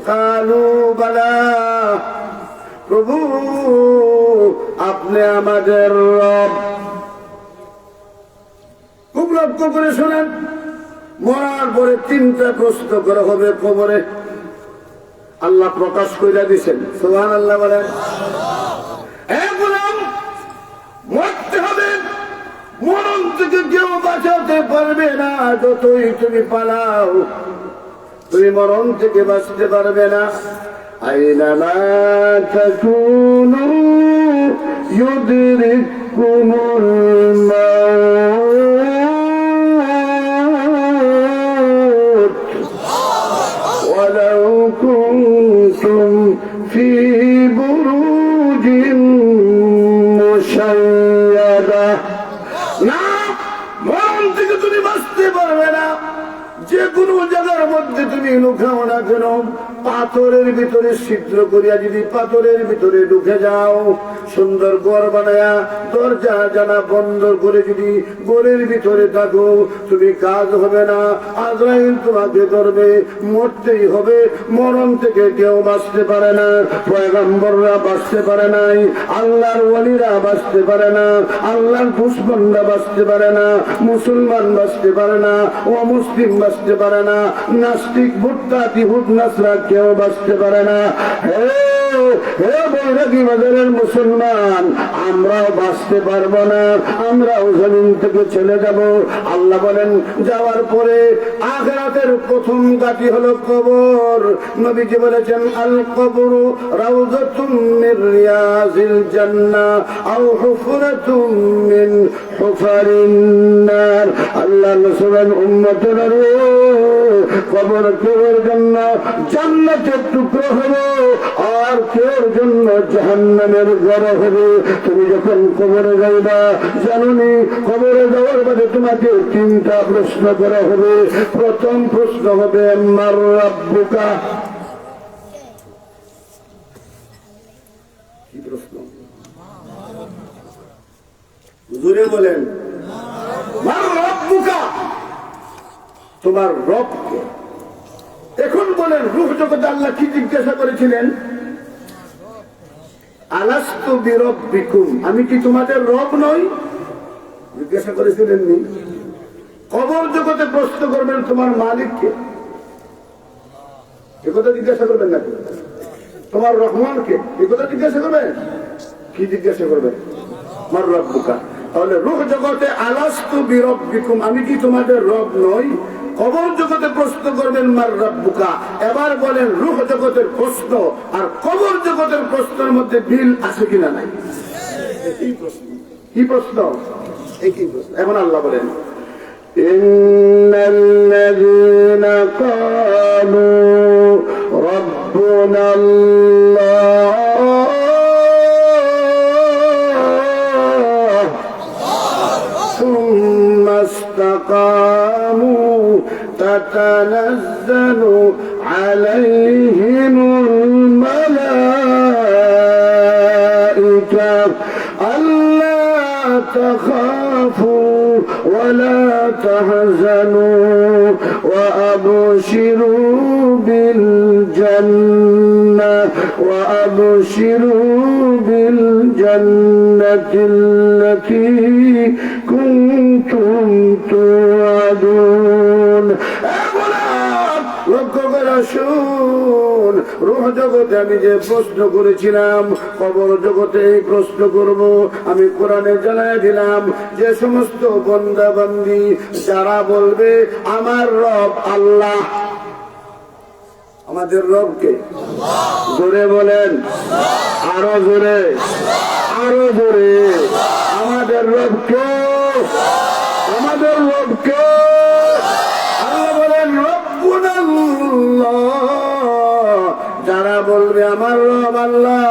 কালু বালা, প্রভু আপনি আমাদের রব। খুব লক্ষ্য করে শোনেন, মরার পরে 3টা প্রশ্ন করা হবে কবরে। আল্লাহ প্রকাশ করে দিয়েছেন, সুবহানাল্লাহ বলেন। গোলাম মরতে হবে, মরণ থেকে কেউ বাঁচাতে পারবে না, যতই তুমি পালাও তুমি মরণ থেকে বাঁচতে পারবে না। আইনামা তাকুনু ইউদরিকুমুল মাউত ওয়ালাউ কুনতুম ফি বুরুজিন মুশাইয়াদা। না, মরণ থেকে তুমি বাঁচতে পারবে না। যে কোনো জায়গার মধ্যে তুমি লুকাও না কেন, পাথরের ভিতরে ছিদ্র করিয়া যদি পাথরের ভিতরে ঢুকে যাও, সুন্দর ঘর বানায়া দরজা জানা বন্ধ করে যদি ঘরের ভিতরে থাকো, তুমি কাজ হবে না। আজরাইল তোমাকে ধরবে, মরতেই হবে। মরণ থেকে কেউ বাঁচতে পারে না। পয়গম্বররা বাঁচতে পারে নাই, আল্লাহর ওয়ালিরা বাঁচতে পারে না, আল্লাহর দুশমনরা বাঁচতে পারে না, মুসলমান বাঁচতে পারে না, অমুসলিম বাঁচতে পারে না, নাস্তিক ভুট্টা তিহুদ নাসরা কেউ বাঁচতে পারে না। হে বৈরাগী বাজারের মুসলমান, আমরাও বাঁচতে পারবো না, আমরাও জমিন থেকে চলে যাব। আল্লাহ বলেন, যাওয়ার পরে আখিরাতের প্রথম ঘাঁটি হলো কবর। নবীজি বলেছেন, আল কবরু রাউযাতুম মির রিয়াজিল জান্নাহ আও হুফরাতুম মিন হুফারিন নার। আল্লাহ রাসূলের উম্মতেরা, কবর কেউর জন্য জান্নাতের টুকরো হবে, আর কেউর জন্য জাহান্নামের ঘর হবে। তুমি যখন কবরে যাইবা, জানুনি কবরে যাওয়ার বাদে তোমাকে তিনটা প্রশ্ন করা হবে। প্রথম প্রশ্ন হবে, মার রাব্বুকা। কি প্রশ্ন? হুজুরে বলেন, মার রাব্বুকা, তোমার রব কে? এখন বলেন, রূহ জগতে আল্লাহ কি জিজ্ঞাসা করেছিলেন? আলাস্তু বিরব্বিকুম, আমি কি তোমাদের রব নই? জিজ্ঞাসা করেছিলেন নি? কবর জগতে প্রশ্ন করবেন, তোমার মালিক কে? এ কথা জিজ্ঞাসা করবেন নাকি? তোমার রহমান কে? এ কথা জিজ্ঞাসা করবেন? কি জিজ্ঞাসা করবেন? মার রাব্বুকা। তাহলে রূহ জগতে আলাস্তু বিরব্বিকুম, আমি কি তোমাদের রব নই? কবর জগতে প্রশ্ন করবেন, মার রাব্বুকা। এবার বলেন, রূহ জগতের প্রশ্ন আর কবর জগতের প্রশ্নের মধ্যে মিল আছে কিনা নাই? কি প্রশ্ন? কি প্রশ্ন? একই প্রশ্ন। এখন আল্লাহ বলেন, ইন্নাল্লাযীনা ক্বালু রাব্বুনাল্লাহ সুম্মা ইসতাকামু تتنزل عليهم الملائكة ألا تخافوا ولا تحزنوا وأبشروا بالجنة التي كنتم توعدون। লক্ষ্য করে শুন, রূহ জগতে আমি যে প্রশ্ন করেছিলাম, কবর জগতে এই প্রশ্ন করব। আমি কোরআনে জানাই দিলাম, যে সমস্ত বান্দা বান্দি যারা বলবে আমার রব আল্লাহ, আমাদের রবকে জোরে বলেন, আরো জোরে, আরো জোরে, আমাদের রবকে, আমাদের রবকে। আল্লাহ বলেন, রব্বুনাল্লাহ, যারা বলবে আমার রব আল্লাহ,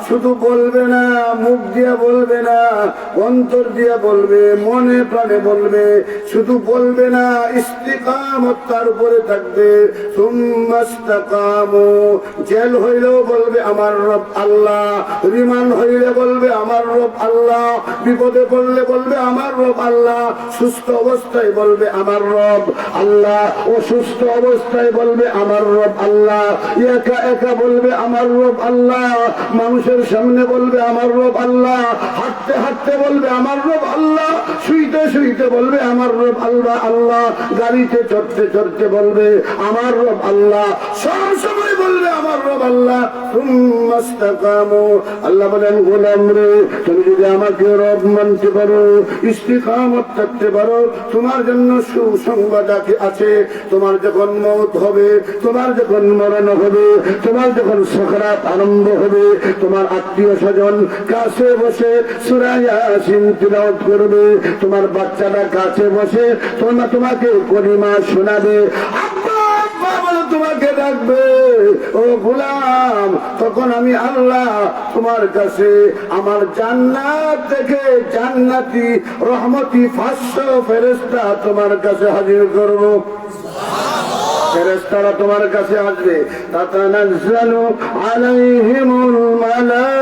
শুধু বলবে না, মুখ দিয়ে বলবে না, অন্তর দিয়ে বলবে, মনে প্রাণে বলবে। শুধু বলবে না, ইস্তিকামত তার উপরে থাকবে। সুম্মা ইসতাকামু, জেল হইলেও বলবে আমার রব আল্লাহ, রিমান্ড হইলে বলবে আমার রব আল্লাহ, বিপদে পড়লে বলবে আমার রব আল্লাহ, সুস্থ অবস্থায় বলবে আমার রব আল্লাহ, অসুস্থ অবস্থায় বলবে আমার রব আল্লাহ, একা একা বলবে আমার রব আল্লাহ, মানুষের সামনে বলবে আমার রব আল্লাহ, হাঁটতে হাঁটতে বলবে আমার রব আল্লাহ, শুইতে শুইতে বলবে আমার রব আল্লাহ আল্লাহ, গাড়িতে চড়তে চড়তে বলবে আমার রব আল্লাহ, সব সময় বলবে আমার রব আল্লাহ। আল্লাহ বলেন গোলাম রে, তুমি যদি আমাকে রব মানতে পারো, ইস্তিকামত থাকতে পারো, তোমার জন্য সুসংবাদ আছে। তোমার যখন মওত হবে, তোমার যখন মরণ হবে, তোমার যখন সাকরাত আরম্ভ হবে, তোমার আত্মীয় স্বজন কাছে বসে সূরা ইয়াসিন তিলাওয়াত করবে, তোমার বাচ্চাটা কাছে বসে তোমাকে কলিমা শোনাবে, আব্বা আব্বা বলে তোমাকে ডাকবে, ও গোলাম, তখন আমি আল্লাহ তোমার কাছে আমার জান্নাত থেকে জান্নাতি রহমতি 500 ফেরেশতা তোমার কাছে হাজির করব। ফেরেশতারা তোমার কাছে আসবে, তাতানাজ্জালু আলাইহিমুল মালাইকা,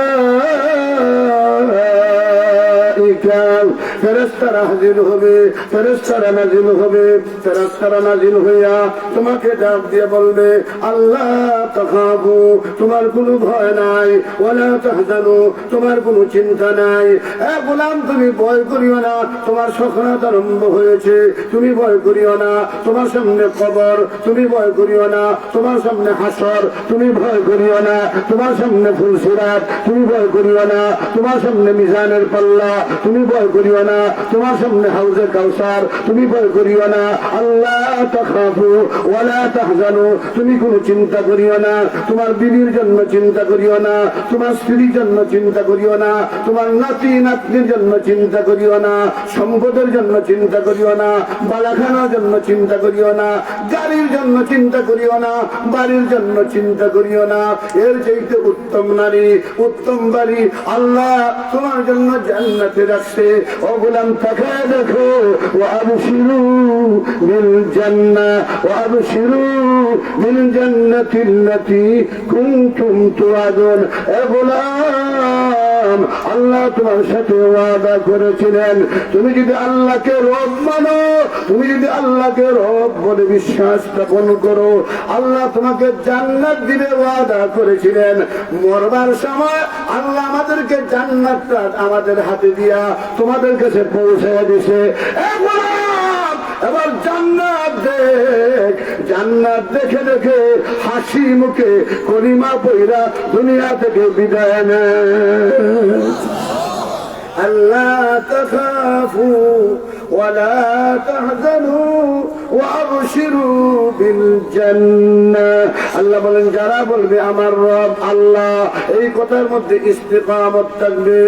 ফেরেশতারা হাজির হবে, ফেরেশতারা নাজিল হবে, ফেরেশতারা নাজিল হইয়া তোমাকে ডাক দিয়ে বলবে আল্লাহ তাখাফু, তোমার কোনো ভয় নাই, ওয়ালা তাহজানু, তোমার কোনো চিন্তা নাই। এ গোলাম, তুমি ভয় করিও না, তোমার সাকরাত আরম্ভ হয়েছে, তুমি ভয় করিও না, তোমার সামনে কবর, তুমি ভয় করিও না, তোমার সামনে হাসর, তুমি ভয় করিও না, তোমার সামনে ফুলসিরাত, তুমি ভয় করিও না, তোমার সামনে মিজানের পাল্লা, তুমি ভয় করিও না, তোমার সামনে হাউজে কাউসার, তুমি ভয় করিও না। আল্লাহ তাখাফু ওয়ালা তাহজানু, তুমি কোনো চিন্তা করিও না, তোমার বিবির জন্য চিন্তা করিও না, তোমার স্ত্রীর জন্য চিন্তা করিও না, তোমার নাতি নাতনির জন্য চিন্তা করিও না, সম্পদের জন্য চিন্তা করিও না, বালাখানার জন্য চিন্তা করিও না, গাড়ির জন্য চিন্তা করিও না, বাড়ির জন্য চিন্তা করিও না। এর চাইতে উত্তম নারী, উত্তম বাড়ি আল্লাহ তোমার জন্য জান্নাতে রাখছে। ও গোলাম, তাকায় দেখো, ওয়া আবশিরু বিল জান্নাহ, ওয়া আবশিরু বিল জান্নাতিল্লাতী কুনতুম তুআদুন। এ গোলাম, আল্লাহ তোমার সাথে ওয়াদা করেছিলেন, তুমি যদি আল্লাহকে রব মানো, তুমি যদি আল্লাহকে রব বলে বিশ্বাস স্থাপন করো, আল্লাহ তোমাকে জান্নাত দিবে ওয়াদা করেছিলেন। মরবার সময় আল্লাহ আমাদেরকে জান্নাতটা আমাদের হাতে দিয়া তোমাদের কাছে পৌঁছে দিছে। এবার জান্নাত দেখ, জান্নাত দেখে দেখে হাসি মুখে কলিমা পয়রা দুনিয়া থেকে বিদায় নেয়। আল্লাহ তাখাফু ওয়ালা তাহজানু ওয়া আবশিরু বিল জান্নাহ। আল্লাহ বলেন, যারা বলবে আমার রব আল্লাহ, এই কথার মধ্যে ইস্তিকামত থাকবে,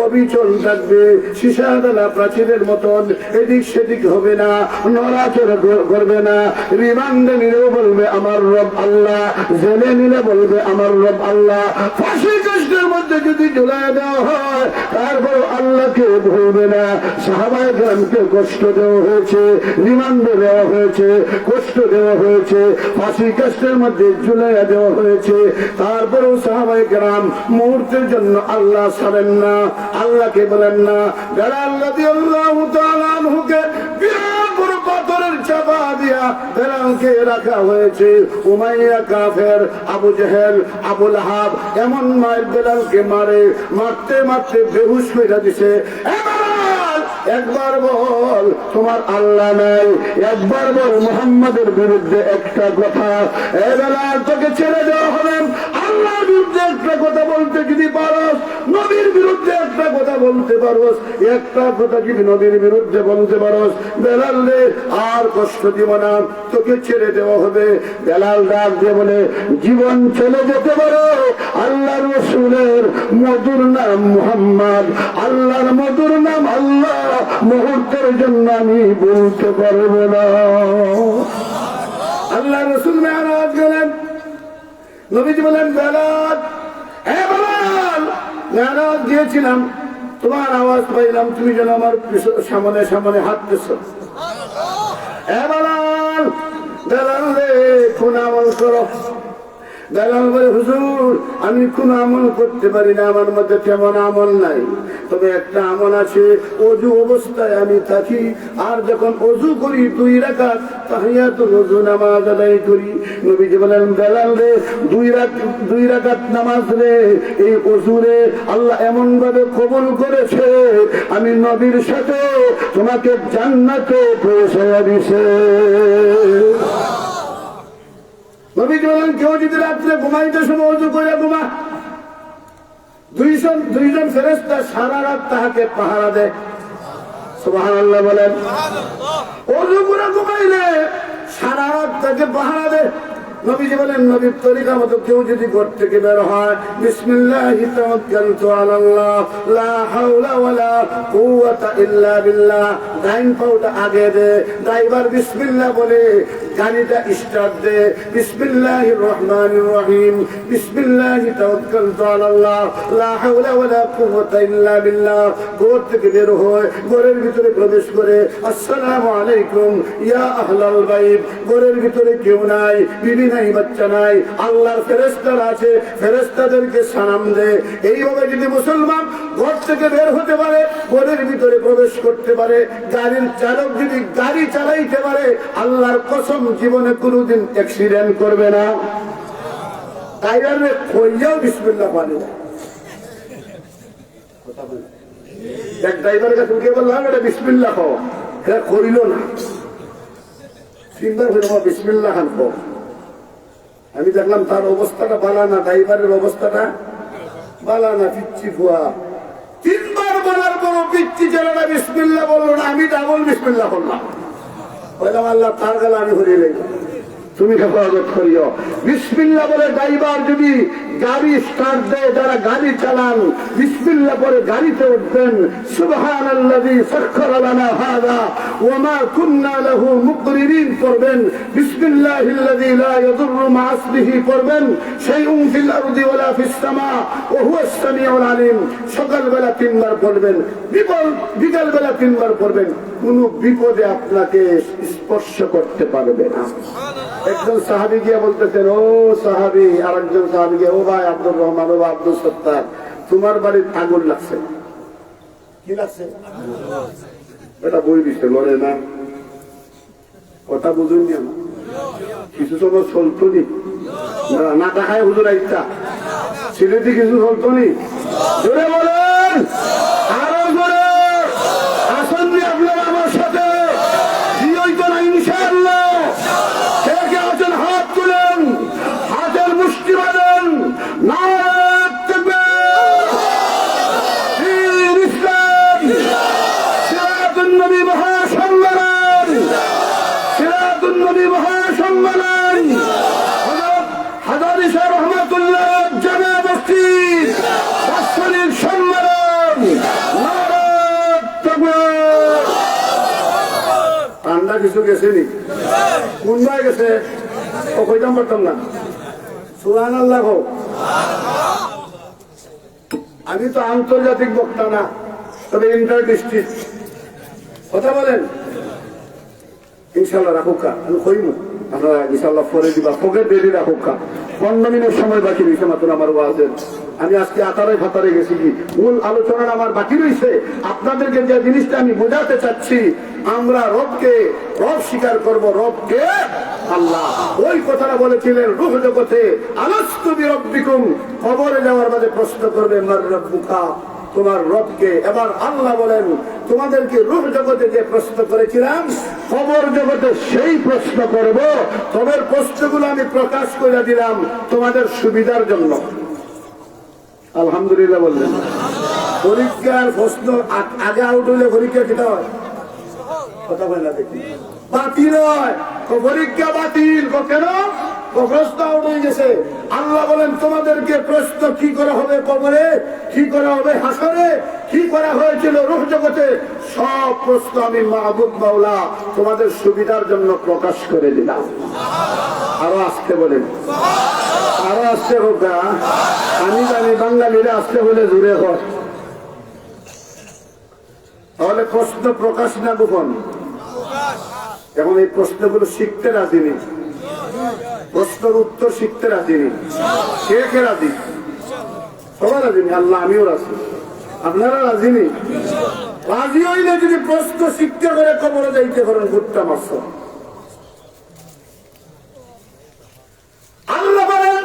অবিচল থাকবে, সীসাদালা প্রাচীরের মতন এদিক সেদিক হবে না, নড়াচড়া করবে না, রিমান্ডে নিলেও বলবে আমার রব আল্লাহ, জেলে নিলে বলবে আমার রব আল্লাহ, ফাঁসি কষ্টের মধ্যে যদি ঝুলায় দেওয়া হয় তারপর আল্লাহকে ভুলবে না। সাহাবায়ে কেরামকে কষ্ট দেওয়া হয়েছে, রিমান্ডে দেওয়া হয়েছে, কষ্ট দেওয়া হয়েছে, ফাঁসি কষ্টের মধ্যে ঝুলাইয়া দেওয়া হয়েছে, তারপরেও সাহাবায়ে কেরাম মুহূর্তের জন্য আল্লাহ ছাড়েন না, আল্লাহকে বলেন না। যারা আল্লাহ রাদিয়াল্লাহু তাআলা আনহুকে বিরাট বড় পাথরের চাপা দিয়া বেলালকে রাখা হয়েছে, উমাইয়া কাফের, আবু জেহেল, আবু লাহাব এমন মায়ের বেলালকে মারে, মারতে মারতে বেহুশ হয়ে দিছে। একবার বল তোমার আল্লাহ নাই, একবার বল মুহাম্মাদের বিরুদ্ধে একটা কথা। এ বেলাল, তোকে ছেড়ে দেওয়া হবে, আল্লাহর বিরুদ্ধে একটা কথা বলতে যদি পারোস, নবীর বিরুদ্ধে একটা কথা বলতে পারোস, একটা কথা যদি নবীর বিরুদ্ধে বলতে পারোস, বেলাল রে আর কষ্ট দিব না, তোকে ছেড়ে দেওয়া হবে। বেলাল ডাক দিয়ে বলে, জীবন চলে যেতে পারো, আল্লাহর রাসূলের মধুর নাম মুহাম্মদ, আল্লাহর মধুর নাম আল্লাহ মুহূর্তের জন্য আমি বলতে পারবো না। আল্লাহ রাসূল মেরাজ গেলেন, নবীজি বলেন, বেলাল, হে বেলাল, মেরাজ গিয়েছিলাম, তোমার আওয়াজ পাইলাম, তুমি যেন আমার সামনে সামনে হাঁটতেছ। হে বেলাল, বেলাল রে, কোন আমল করো, বেলাল বলে, হুজুর আমি কোন আমল করতে পারি না, আমার মধ্যে তেমন আমল নাই, তবে একটা আমল আছে, অজু অবস্থায় আমি থাকি আর যখন অজু করি 2 রাকাত তাহিয়াতুল ওযু নামাজ আদায় করি। নবীজি বলেন, বেলাল রে 2 রাকাত নামাজ রে, এই অজু রে আল্লাহ এমন ভাবে কবুল করেছে, আমি নবীর সাথে তোমাকে জান্নাতে পৌঁছায়া দিছে। নবীজি বলেন, কেউ যদি রাত্রে ঘুমাইতে সময় অজু করে ঘুমা, 2জন ফেরেশতা সারা রাত তাহাকে পাহারা দেয়। সুবহানাল্লাহ বলেন। অজু করে ঘুমাইলে সারা রাত তাকে পাহারা দেয়। নবীজি বলেন, নবীর তরিকা মতো কেউ যদি ঘর থেকে বের হয়, বিসমিল্লাহি তাওয়াক্কালতু আলাল্লাহ লা হাওলা ওয়ালা কুওয়াতা ইল্লা বিল্লাহ, ডাইন পাউটা আগে দে, ড্রাইভার বিসমিল্লাহ বলে গাড়িটা স্টার্ট দে, বিসমিল্লাহির রহমানির রহিম, বিসমিল্লাহি তাওয়াক্কালতু আলাল্লাহ লা হাওলা ওয়ালা কুওয়াতা ইল্লা বিল্লাহ, ঘর থেকে বের হয়, ঘরের ভিতরে প্রবেশ করে আসসালামু আলাইকুম ইয়া আহলাল বাইত, ঘরের ভিতরে কেউ নাই, বিবি নাই, বাচ্চা নাই, আল্লাহর ফেরেশতারা আছে, ফেরেশতাদেরকে সালাম দে। এইভাবে যদি মুসলমান ঘর থেকে বের হতে পারে, ঘরের ভিতরে প্রবেশ করতে পারে, গাড়ির চালক যদি গাড়ি চালাইতে পারে, আল্লাহর কসম জীবনে কোনোদিন অ্যাক্সিডেন্ট করবে না। ড্রাইভারে কইয়াও বিসমিল্লাহ বলে না। এক ড্রাইভারের কাছে উঠে বললাম, এটা বিসমিল্লাহ কও, এটা করিল না। 3 বার হলো বিসমিল্লাহ খান কও। আমি দেখলাম তার অবস্থাটা বালা না, ড্রাইভারের অবস্থাটা বালা না, পিচ্ছি ফুয়া। 3 বার বলার পর পিচ্ছি ছেলেটা বিসমিল্লাহ বললো না, আমি ডাবল বিসমিল্লাহ করলাম। বললাম, আল্লাহ তার গেলে আমি হরিয়ে লাগলাম, তুমি হেফাজত করিও। বিসমিল্লাহ বলে ড্রাইভার যদি গাড়ি স্টার্ট দেয়, যারা গাড়ি চালান বিসমিল্লাহ পরে গাড়িতে উঠবেন, সুবহানাল্লাযী সাখখারা লানা হাযা ওয়া মা কুন্না লাহু মুকরিনিন পড়বেন, বিসমিল্লাহিল্লাযী লা ইয়াদুররু মা ইসমিহি পড়বেন, শাইউন ফিল আরদি ওয়ালা ফিস সামা ওয়া হুয়াস সামিউল আলিম। সকালবেলা 3 বার পড়বেন, বিকালবেলা 3 বার পড়বেন, কোন বিপদে আপনাকে স্পর্শ করতে পারবে না। একজন সাহাবী গিয়ে বলতেছেন, ও সাহাবী, আর একজন সাহাবী গিয়ে, ও ভাই আব্দুর রহমান, ও আব্দুল সত্তার, তোমার বাড়ির আগুন লাগছে। কি লাগছে? এটা বই দিচ্ছে, লড়ে না, কথা বুঝুন না, কিছু সময় চলতো নি না, দেখায় হুজুর আইতা ছেলেটি কিছু চলতো নি, জোরে বলেন, আরো জোরে আসেন নি আপনার আমার সাথে, জিওই তো না ইনশাআল্লাহ। কে আছেন হাত তুলেন, হাতের মুষ্টি বাঁধেন, নারায়ে তাকবীর, দ্বীন ইসলাম, সিরাতুন নবী মহাসম্মেলন, সিরাতুন নবী মহাসম্মেলন, হাজারী শাহ রহমাতুল্লাহ জামে মসজিদ বাৎসরিক সম্মেলন, নারায়ে তাকবীর। ঠান্ডা কিছু গেছে নি? কোন ভাই গেছে? ও কইতাম পারতাম না। সুবহানাল্লাহ। আমি তো আন্তর্জাতিক বক্তা না, তবে ইন্টার ডিস্ট্রিক্ট কথা বলেন। ইনশাল্লাহ রাখুকা, আমি কইমু, আপনারা ইনশাল্লাহ পরে দিবা, ফোকে দেরি রাখুকা। 15 মিনিট সময় বাকি রয়েছে মাত্র আমার ওয়াজের। আমি আজকে আতারে ফাতারে গেছি, কি মূল আলোচনা আমার বাকি রয়েছে। আপনাদেরকে যে জিনিসটা আমি বোঝাতে চাচ্ছি, আমরা রবকে রব স্বীকার করব, রবকে আল্লাহ। ওই কথাটা বলেছিলেন রূহ জগতে, আলাস্তু বিরব্বিকুম, কবরে যাওয়ার বাদে প্রশ্ন করবে মার রব্বুকা, তোমার রবকে। এবার আল্লাহ বলেন, তোমাদেরকে রূহ জগতে যে প্রশ্ন করেছিলাম, কবর জগতে সেই প্রশ্ন করব। তোমার প্রশ্নগুলো আমি প্রকাশ করে দিলাম তোমাদের সুবিধার জন্য। আলহামদুলিল্লাহ বললেন। পরীক্ষার প্রশ্ন আগে আউট হইলে পরীক্ষা কিটা হয়? কথা বলে না দেখি, বাতিল হয়। পরীক্ষা বাতিল কেন? প্রশ্ন আউট হয়ে গেছে। আল্লাহ বলেন, তোমাদেরকে প্রশ্ন কি করা হবে কবরে, কি করা হবে হাসরে, কি করা হয়েছিল রূহ জগতে, সব প্রশ্ন আমি মাহবুব মাওলা তোমাদের সুবিধার জন্য প্রকাশ করে দিলাম। আরো আসতে বলেন, আরো আসতে হোক। আমি জানি বাঙালিরা আসতে বলে জুড়ে হয়, তাহলে প্রশ্ন প্রকাশ না গোপন। এখন এই প্রশ্নগুলো শিখতে রাজি নেই, প্রশ্নের উত্তর শিখতে রাজি নেই। কে কে রাজি? সবাই রাজি নেই। আল্লাহ আমিও রাজি। আপনারা রাজি নেই? রাজি হইলে যদি প্রশ্ন শিখতে করে কবরে যাইতে পারেন ভুট্টা মাছ। আল্লাহ বলেন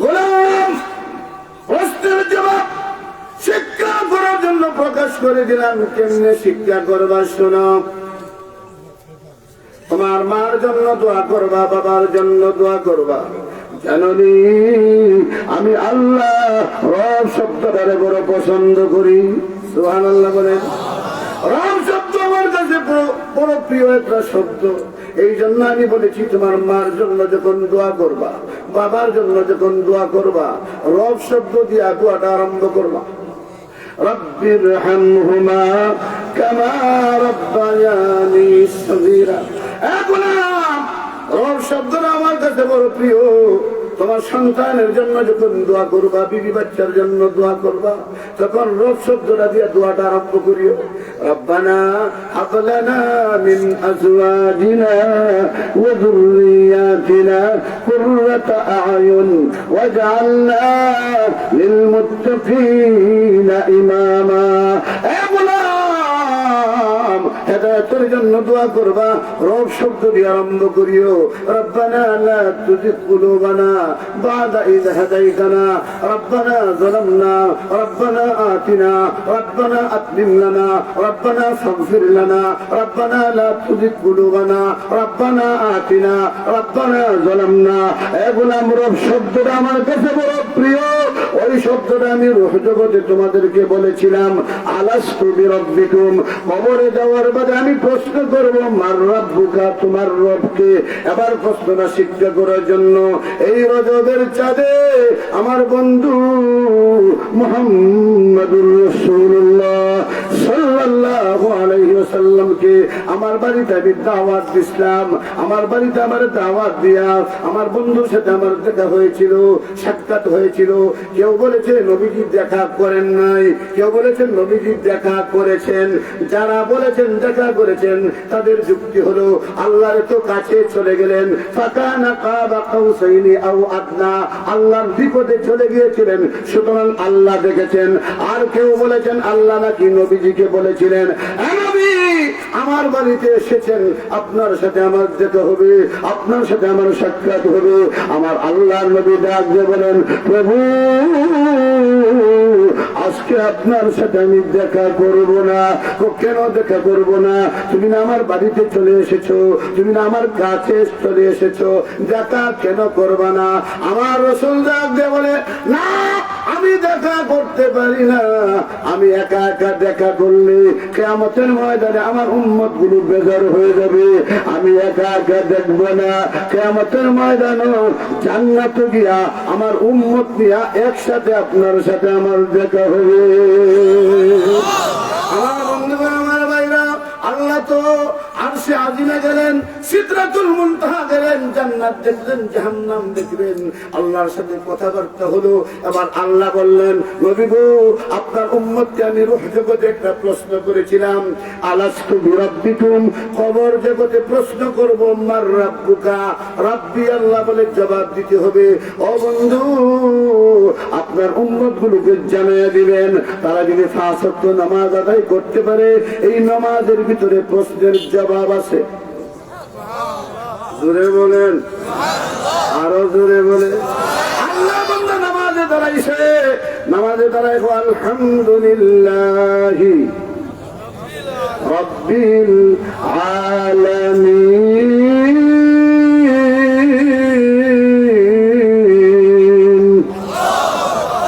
গোলাম প্রশ্নের জবাব শিক্ষা করার জন্য প্রকাশ করে দিলাম। কেমনে শিক্ষা করবা শোনো। তোমার মার জন্য দোয়া করবা, বাবার জন্য দোয়া করবা। জানি আমি আল্লাহ রব শব্দটারে বড় পছন্দ করি। সুবহানাল্লাহ বলেন। রব শব্দ আমার কাছে বড় প্রিয় একটা শব্দ। এই জন্য আমি বলেছি তোমার মার জন্য যখন দোয়া করবা, বাবার জন্য যখন দোয়া করবা, রব শব্দ দিয়া দোয়াটা আরম্ভ করবা। রব্বিরহামহুমা কামা রাব্বায়ানি সগীরা। রব শব্দটা আমার কাছে বড় প্রিয়। তোমার সন্তানের জন্য যখন দোয়া করবা, বিবি বাচ্চার জন্য দোয়া করবা, তখন রব শব্দটা দিয়ে দোয়াটা আরম্ভ করিও। রব্বানা হাব লানা মিন আজওয়াজিনা ওয়া যুররিয়াতিনা কুররাতা আ'য়ুন ওয়াজআলনা লিল মুত্তাকিনা ইমামা। হেদায়েতের জন্য দোয়া করবা, রব শব্দ দিয়ে আরম্ভ করিও। রব্বানা লা তুযিগ কুলুবানা বা'দা ইয হাদাইতানা রব্বানা যালামনা রব্বানা আতিনা রব্বানা আতমিম লানা রব্বানা ফাগফির লানা রব্বানা লা তুযিগ কুলুবানা রব্বানা আতিনা রব্বানা যালামনা। এ গোলাম, রব শব্দটা আমার কাছে বড় প্রিয়। ওই শব্দটা আমি রূহ জগতে তোমাদেরকে বলেছিলাম, আলাস্তু বিরাব্বিকুম। কবরে যাওয়ার বাদে আমি প্রশ্ন করব, মার রাব্বুকা, তোমার রবকে। এবার প্রশ্নটা শিক্ষা করার জন্য এই রজবের চাঁদে আমার বন্ধু মুহাম্মাদুর রাসূলুল্লাহ সাল্লাল্লাহু আলাইহি ওয়াসাল্লামকে আমার বাড়িতে আমি দাওয়াত দিলাম। আমার বাড়িতে আমার দাওয়াত দিয়া আমার বন্ধুর সাথে আমার দেখা হয়েছিল, সাক্ষাৎ হয়েছিল। কেউ বলেছে নবীজি দেখা করেন নাই, কেউ বলেছেন নবীজি দেখা করেছেন। যারা বলেছেন দেখা করেছেন তাদের যুক্তি হলো আল্লাহর তো কাছে চলে গেলেন, ফাকানা কাবা কাউসাইনি আও আদনা, আল্লাহর বিপদে চলে গিয়েছিলেন, সুতরাং আল্লাহ দেখেছেন। আর কেউ বলেছেন আল্লাহ নাকি নবীজিকে বলেছিলেন, নবী আমার বাড়িতে এসেছেন, আপনার সাথে আমার দেখা হবে, আপনার সাথে আমার সাক্ষাৎ হবে। আমার আল্লাহর নবী ডাক দিয়ে বলেন, প্রভু আজকে আপনার সাথে আমি দেখা করব না। কেন দেখা করব না? তুমি না আমার বাড়িতে চলে এসেছো, তুমি না আমার কাছে চলে এসেছো, দেখা কেন করবা না? আমার রাসূল ডাক দিয়ে বলে, না আমি দেখা করতে পারি না। আমি একা একা দেখা করলে কিয়ামতের ময়দানে আমার উম্মত গুলো বেজার হয়ে যাবে। আমি একা একা দেখবো না। কিয়ামতের ময়দানে জান্নাতে গিয়া আমার উম্মত নিয়া একসাথে আপনার সাথে আমার দেখা হবে। আমার বন্ধুগণ, আমার ভাইরা, আল্লাহ তো আরশে আজিমে গেলেন, সিদরাতুল মুনতাহা গেলেন, জান্নাত দেখলেন, জাহান্নাম দেখলেন, আল্লাহর সাথে কথাবার্তা হলো। এবার আল্লাহ বললেন, নবী গো, আপনার উম্মতকে আমি রূহ জগতে একটা প্রশ্ন করেছিলাম, আলাস্তু বিরাব্বিকুম। কবর জগতে প্রশ্ন করব, মার রাব্বুকা, রাব্বি আল্লাহ বলে জবাব দিতে হবে। ও বন্ধু, আপনার উম্মত গুলোকে জানিয়ে দিবেন, তারা যদি 5 ওয়াক্ত নামাজ আদায় করতে পারে, এই নামাজের ভিতরে প্রশ্নের জবাব আছে। জোরে বলেন, আরো জোরে বলে। আল্লাহ বান্দা নামাজে দাঁড়াইছে, নামাজে দাঁড়াই আলহামদুলিল্লাহি রাব্বিল আলামিন।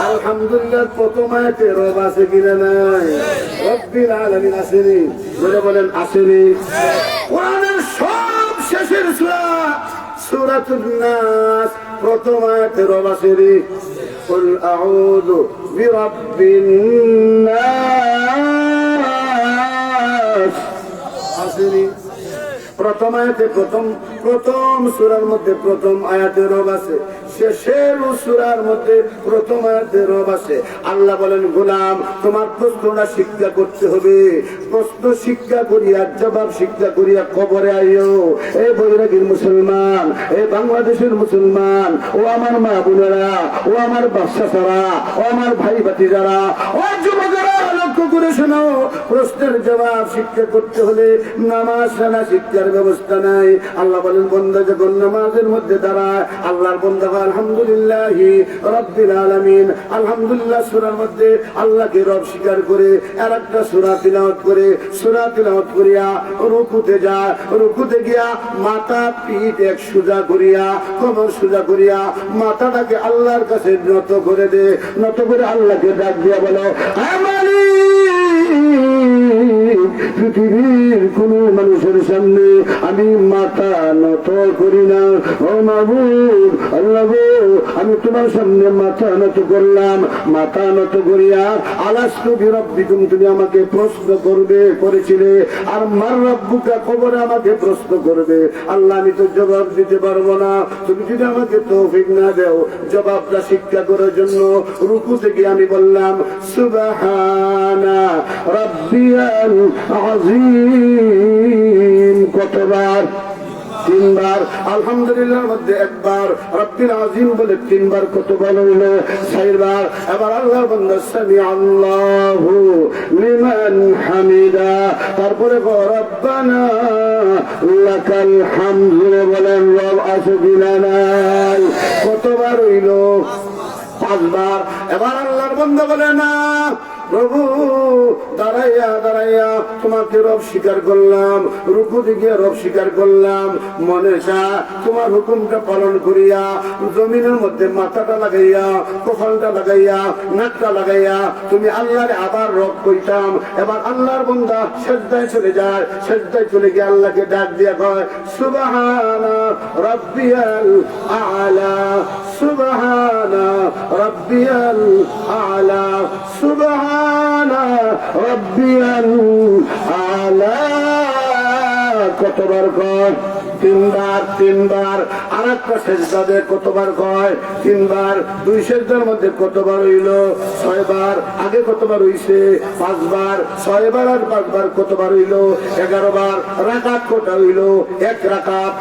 আলহামদুলিল্লাহ প্রথম আয়াতে রব আছে কিনা নাই? রব্বিল আলামিন আসেনি? জোরে বলেন আসেনি? কোরআনের সব শেষের সূরা সূরাতুন নাস প্রথম আয়াতে রব আসেনি? কুল আউযু বিরাব্বিন নাস আসেনি? প্রথম আয়াতে প্রথম সূরার মধ্যে প্রথম আয়াতে রব আছে, শেষের সূরার মধ্যে প্রথম আয়াতে রব আছে। আল্লাহ বলেন, গোলাম তোমার প্রশ্নটা শিক্ষা করতে হবে, প্রশ্ন শিক্ষা করিয়া জবাব শিক্ষা করিয়া কবরে আইও। এই বৈরাগীর মুসলমান, এই বাংলাদেশের মুসলমান, ও আমার মা বোনেরা, ও আমার বাচ্চারা, ও আমার ভাই ভাতিজারা, ও যুবকেরা, লক্ষ্য করে শোনো, প্রশ্নের জবাব শিক্ষা করতে হলে নামাজ না শিক্ষার ব্যবস্থা নাই। আল্লাহ বলেন, বন্দা যখন নামাজের মধ্যে দাঁড়ায়, আল্লাহর বন্দা আলহামদুলিল্লাহ রাব্বিল আলামিন, আলহামদুলিল্লাহ সূরার মধ্যে আল্লাহকে রব স্বীকার করে আর একটা সূরা তিলাওয়াত করে, সূরা তিলাওয়াত করিয়া রুকুতে যায়, রুকুতে গিয়া মাথা পিঠ এক সোজা করিয়া, কোমর সোজা করিয়া মাথাটাকে আল্লাহর কাছে নত করে দে, নত করে আল্লাহকে ডাক দিয়া বলো, পৃথিবীর কোন মানুষের সামনে আমি মাথা নত করি না। ও মাবুদ, আল্লাহ গো, আমি তোমার সামনে মাথা নত করলাম। মাথা নত করিয়া আলাস্তু বিরাব্বিকুম, তুমি আমাকে প্রশ্ন করবে, করেছিলে, আর মার রাব্বুকা, কবরে আমাকে প্রশ্ন করবে। আল্লাহ আমি তো জবাব দিতে পারবো না, তুমি যদি আমাকে তৌফিক না দাও জবাবটা শিক্ষা করার জন্য। রুকু থেকে আমি বললাম সুবহানা রাব্বিয়াল আযীম, কতবার? তিনবার। আলহামদুলিল্লাহর মধ্যে একবার, রব্বিল আযীম বলে তিনবার, কতবার হইল? চারবার। এবার আল্লাহর বান্দা সামি আল্লাহু লিমান হামিদা, তারপরে রব্বানা লাকাল হামদু বলেন, রব আছে কিনা নাই, কতবার হইল? পাঁচবার। এবার আল্লাহর বান্দা বলে, না প্রভু, দাঁড়াইয়া দাঁড়াইয়া তোমাকে রব স্বীকার করলাম, রুকু দিকে রব স্বীকার করলাম, মনে চায় তোমার হুকুমটা পালন করিয়া জমিনের মধ্যে মাথাটা লাগাইয়া, কপালটা লাগাইয়া, নাকটা লাগাইয়া তুমি আল্লাহর আবার রব কইতাম। এবার আল্লাহর বান্দা সেজদায় চলে যায়, সেজদায় চলে গিয়ে আল্লাহকে ডাক দিয়া কয়, সুবহানা রাব্বিয়াল আ'লা, সুবহানা রাব্বিয়াল আ'লা, সুবহানা রাব্বিয়াল আ'লা, কতবার কয়? তিনবার। তিনবার। আর একটা সেজদা দে, কতবার কয়? তিনবার। দুই সেজদার মধ্যে কতবার হইল? ছয়বার। আগে কতবার হইছে? পাঁচবার। ছয়বার আর পাঁচবার কতবার হইল? 11 বার। রাকাত কটা হইল? এক রাকাত।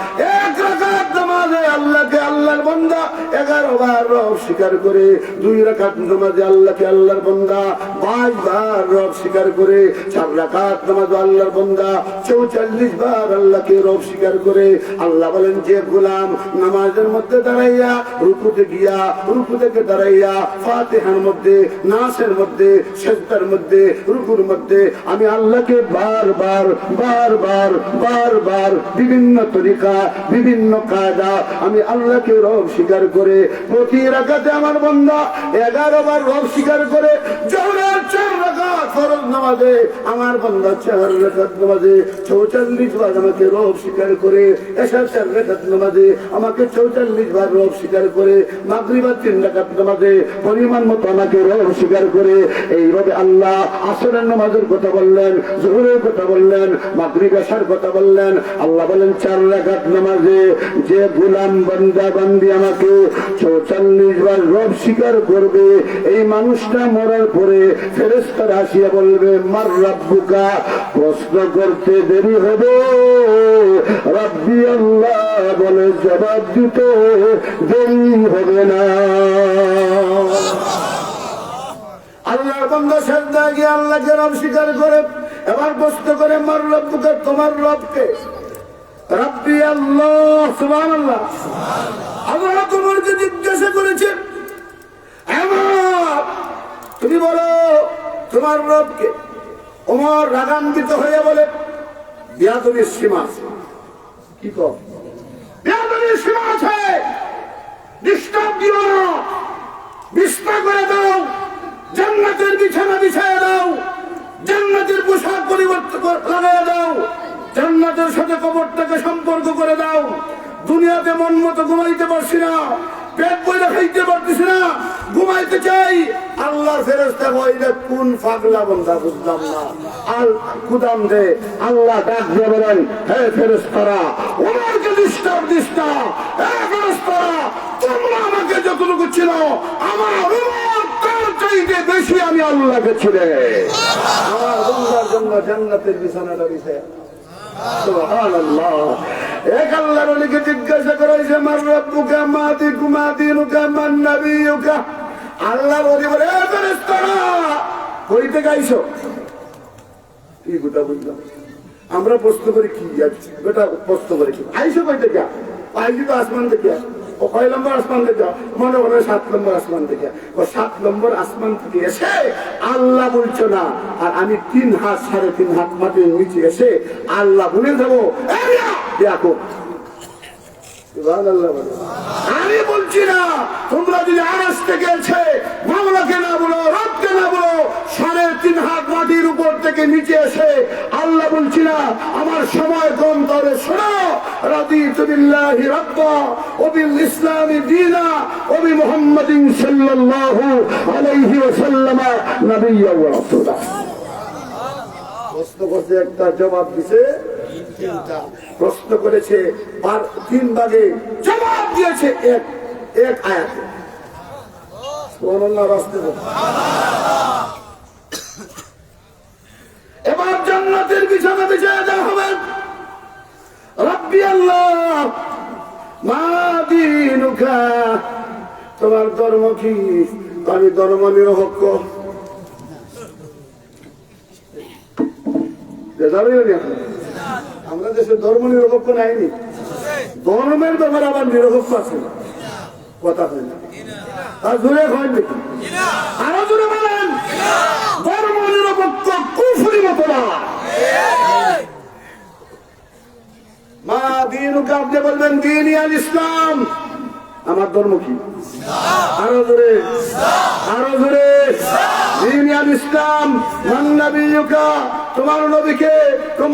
এক রাকাত নামাজে আল্লাহকে আল্লাহর বান্দা 11 বার রব স্বীকার করে, 2 রাকাত নামাজে আল্লাহকে আল্লাহর বান্দা 5 বার রব স্বীকার করে, 4 রাকাত নামাজে আল্লাহর বান্দা 44 বার আল্লাহকে রব স্বীকার করে। আল্লাহ বলেন, যে গোলাম নামাজের মধ্যে দাঁড়াইয়া, রুকুতে গিয়া, রুকু থেকে দাঁড়াইয়া, ফাতিহার মধ্যে, নাসের মধ্যে, সেজদার মধ্যে, রুকুর মধ্যে আমি আল্লাহকে বারবার বারবার বারবার বিভিন্ন তরিকা, বিভিন্ন কায়দা আমি আল্লাহকে রব স্বীকার করে, প্রতি রাকাতে আমার বান্দা 11 বার রব স্বীকার করে। জোহরের 4 রাকাত ফরজ নামাজে আমার বান্দা 4 রাকাত নামাজে 44 বার আমাকে রব স্বীকার করে। এশার 4 রাকাত নামাজে আমাকে 44 বার রব স্বীকার করে। মাগরিবের 3 রাকাত নামাজে পরিমাণ মতো আমাকে রব স্বীকার করে। এইভাবে আল্লাহ আসরের নামাজের কথা বললেন, জোহরের কথা বললেন, মাগরিব এশার কথা বললেন। আল্লাহ বলেন, 4 রাকাত নামাজে যে গোলাম বান্দা বান্দি আমাকে 44 বার রব স্বীকার করবে, এই মানুষটা মরার পরে ফেরেশতারা আসিয়া বলবে, মার রাব্বুকা, প্রশ্ন করতে দেরি হবে, রাব্বি আল্লাহ বলে জবাব দিতে দেরি হবে না। আল্লাহর বান্দা সেজদায় গিয়ে আল্লাহকে রব স্বীকার করে, এবার প্রশ্ন করে, মার রাব্বুকা, তোমার রবকে? রাব্বি আল্লাহ, সুবহানাল্লাহ। আল্লাহ তোমাকে জিজ্ঞাসা করেছেন, তুমি বলো তোমার রবকে? ওমর রাগান্বিত হয়ে বলে, বিয়াদবির সীমা আছে। কি কর? বিয়াদবির সীমা আছে, ডিস্টার্ব দিও না, বিস্তার করে দাও, জান্নাতের বিছানা বিছায় দাও, জান্নাতের পোশাক পরিবর্তন লাগাই দাও, জান্নাতের সাথে কবরটাকে সম্পর্ক করে দাও। দুনিয়াতে মন মতো ঘুমাইতে পারছি না, পেট বইলে খাইতে পারতেছি না, ঘুমাই বুঝাইতে চাই আল্লাহ ফেরেশতা কইলে কোন পাগলা বান্দা বুঝলাম না। আল কুদাম দে আল্লাহ ডাক দিয়ে বলেন, হে ফেরেশতারা ওমরকে ডিস্টার্ব দিস না। হে ফেরেশতারা তোমরা আমাকে যতটুকু ছিল আমার উমর তার চাইতে বেশি আমি আল্লাহকে ছিলে। আমার বান্দার জন্য জান্নাতের বিছানাটা বিছায়া। সুবহানাল্লাহ। এক আল্লাহর ওলিকে জিজ্ঞাসা করা হয়েছে, মান রাব্বুকা মা দিকুমা দিনুকা মান নাবিয়ুকা। আল্লাহর ওলি বলে, এ ফেরেশতারা কই থেকে আইছো? কি কথা বুঝলাম? আমরা প্রশ্ন করি কি যাচ্ছি বেটা, প্রশ্ন করি কি আইসো কই থেকে? আইসি তো আসমান থেকে। ও কয় নম্বর আসমান থেকে? মনে মনে 7 নম্বর আসমান থেকে। ও 7 নম্বর আসমান থেকে এসে আল্লাহ বলছো না, আর আমি 3 হাত 3.5 হাত মাটির নিচে এসে আল্লাহ বলে দেবো দেখো। আমি বলছি না তোমরা যদি আরশ থেকে এসে মাওলাকে না বলো, রবকে না বলো, 3.5 হাত মাটির উপর থেকে নিচে এসে আল্লাহ বলছি না আমার সময় কম, তবে শোনো, রাদিতু বিল্লাহি রাব্বা ওয়া বিল ইসলামি দীনা ওয়া বি মুহাম্মাদিন সাল্লাল্লাহু আলাইহি ওয়াসাল্লাম নবিয়্যা ওয়া রাসূলা। প্রশ্ন করতে একটা জবাব দিছে, প্রশ্ন করেছে 3 ভাগে, জবাব দিয়েছে এক আয়াতে। সুবহানাল্লাহ। এবার জান্নাতের বিছানা বিছায়া দেওয়া হবে। রাব্বি আল্লাহ মা দীনুকা, তোমার ধর্ম কি? আমি ধর্ম নিরপেক্ষ। আমরা দেশে ধর্ম নিরপেক্ষ নাইনি, ধর্মের ব্যাপারে আবার নিরপেক্ষ আছে কথা হয় না। আর জোরে হয় নাকি? আরো জোরে বলেন, ধর্ম নিরপেক্ষ কুফরি মতো না। মা দীনুকা, আপনি বলবেন দীনি আল ইসলাম, আমার ধর্ম কি? আরো জোরে, আরো জোরে। দীনি আল ইসলাম। মান নাবিয়ুকা, তোমার নবীকে?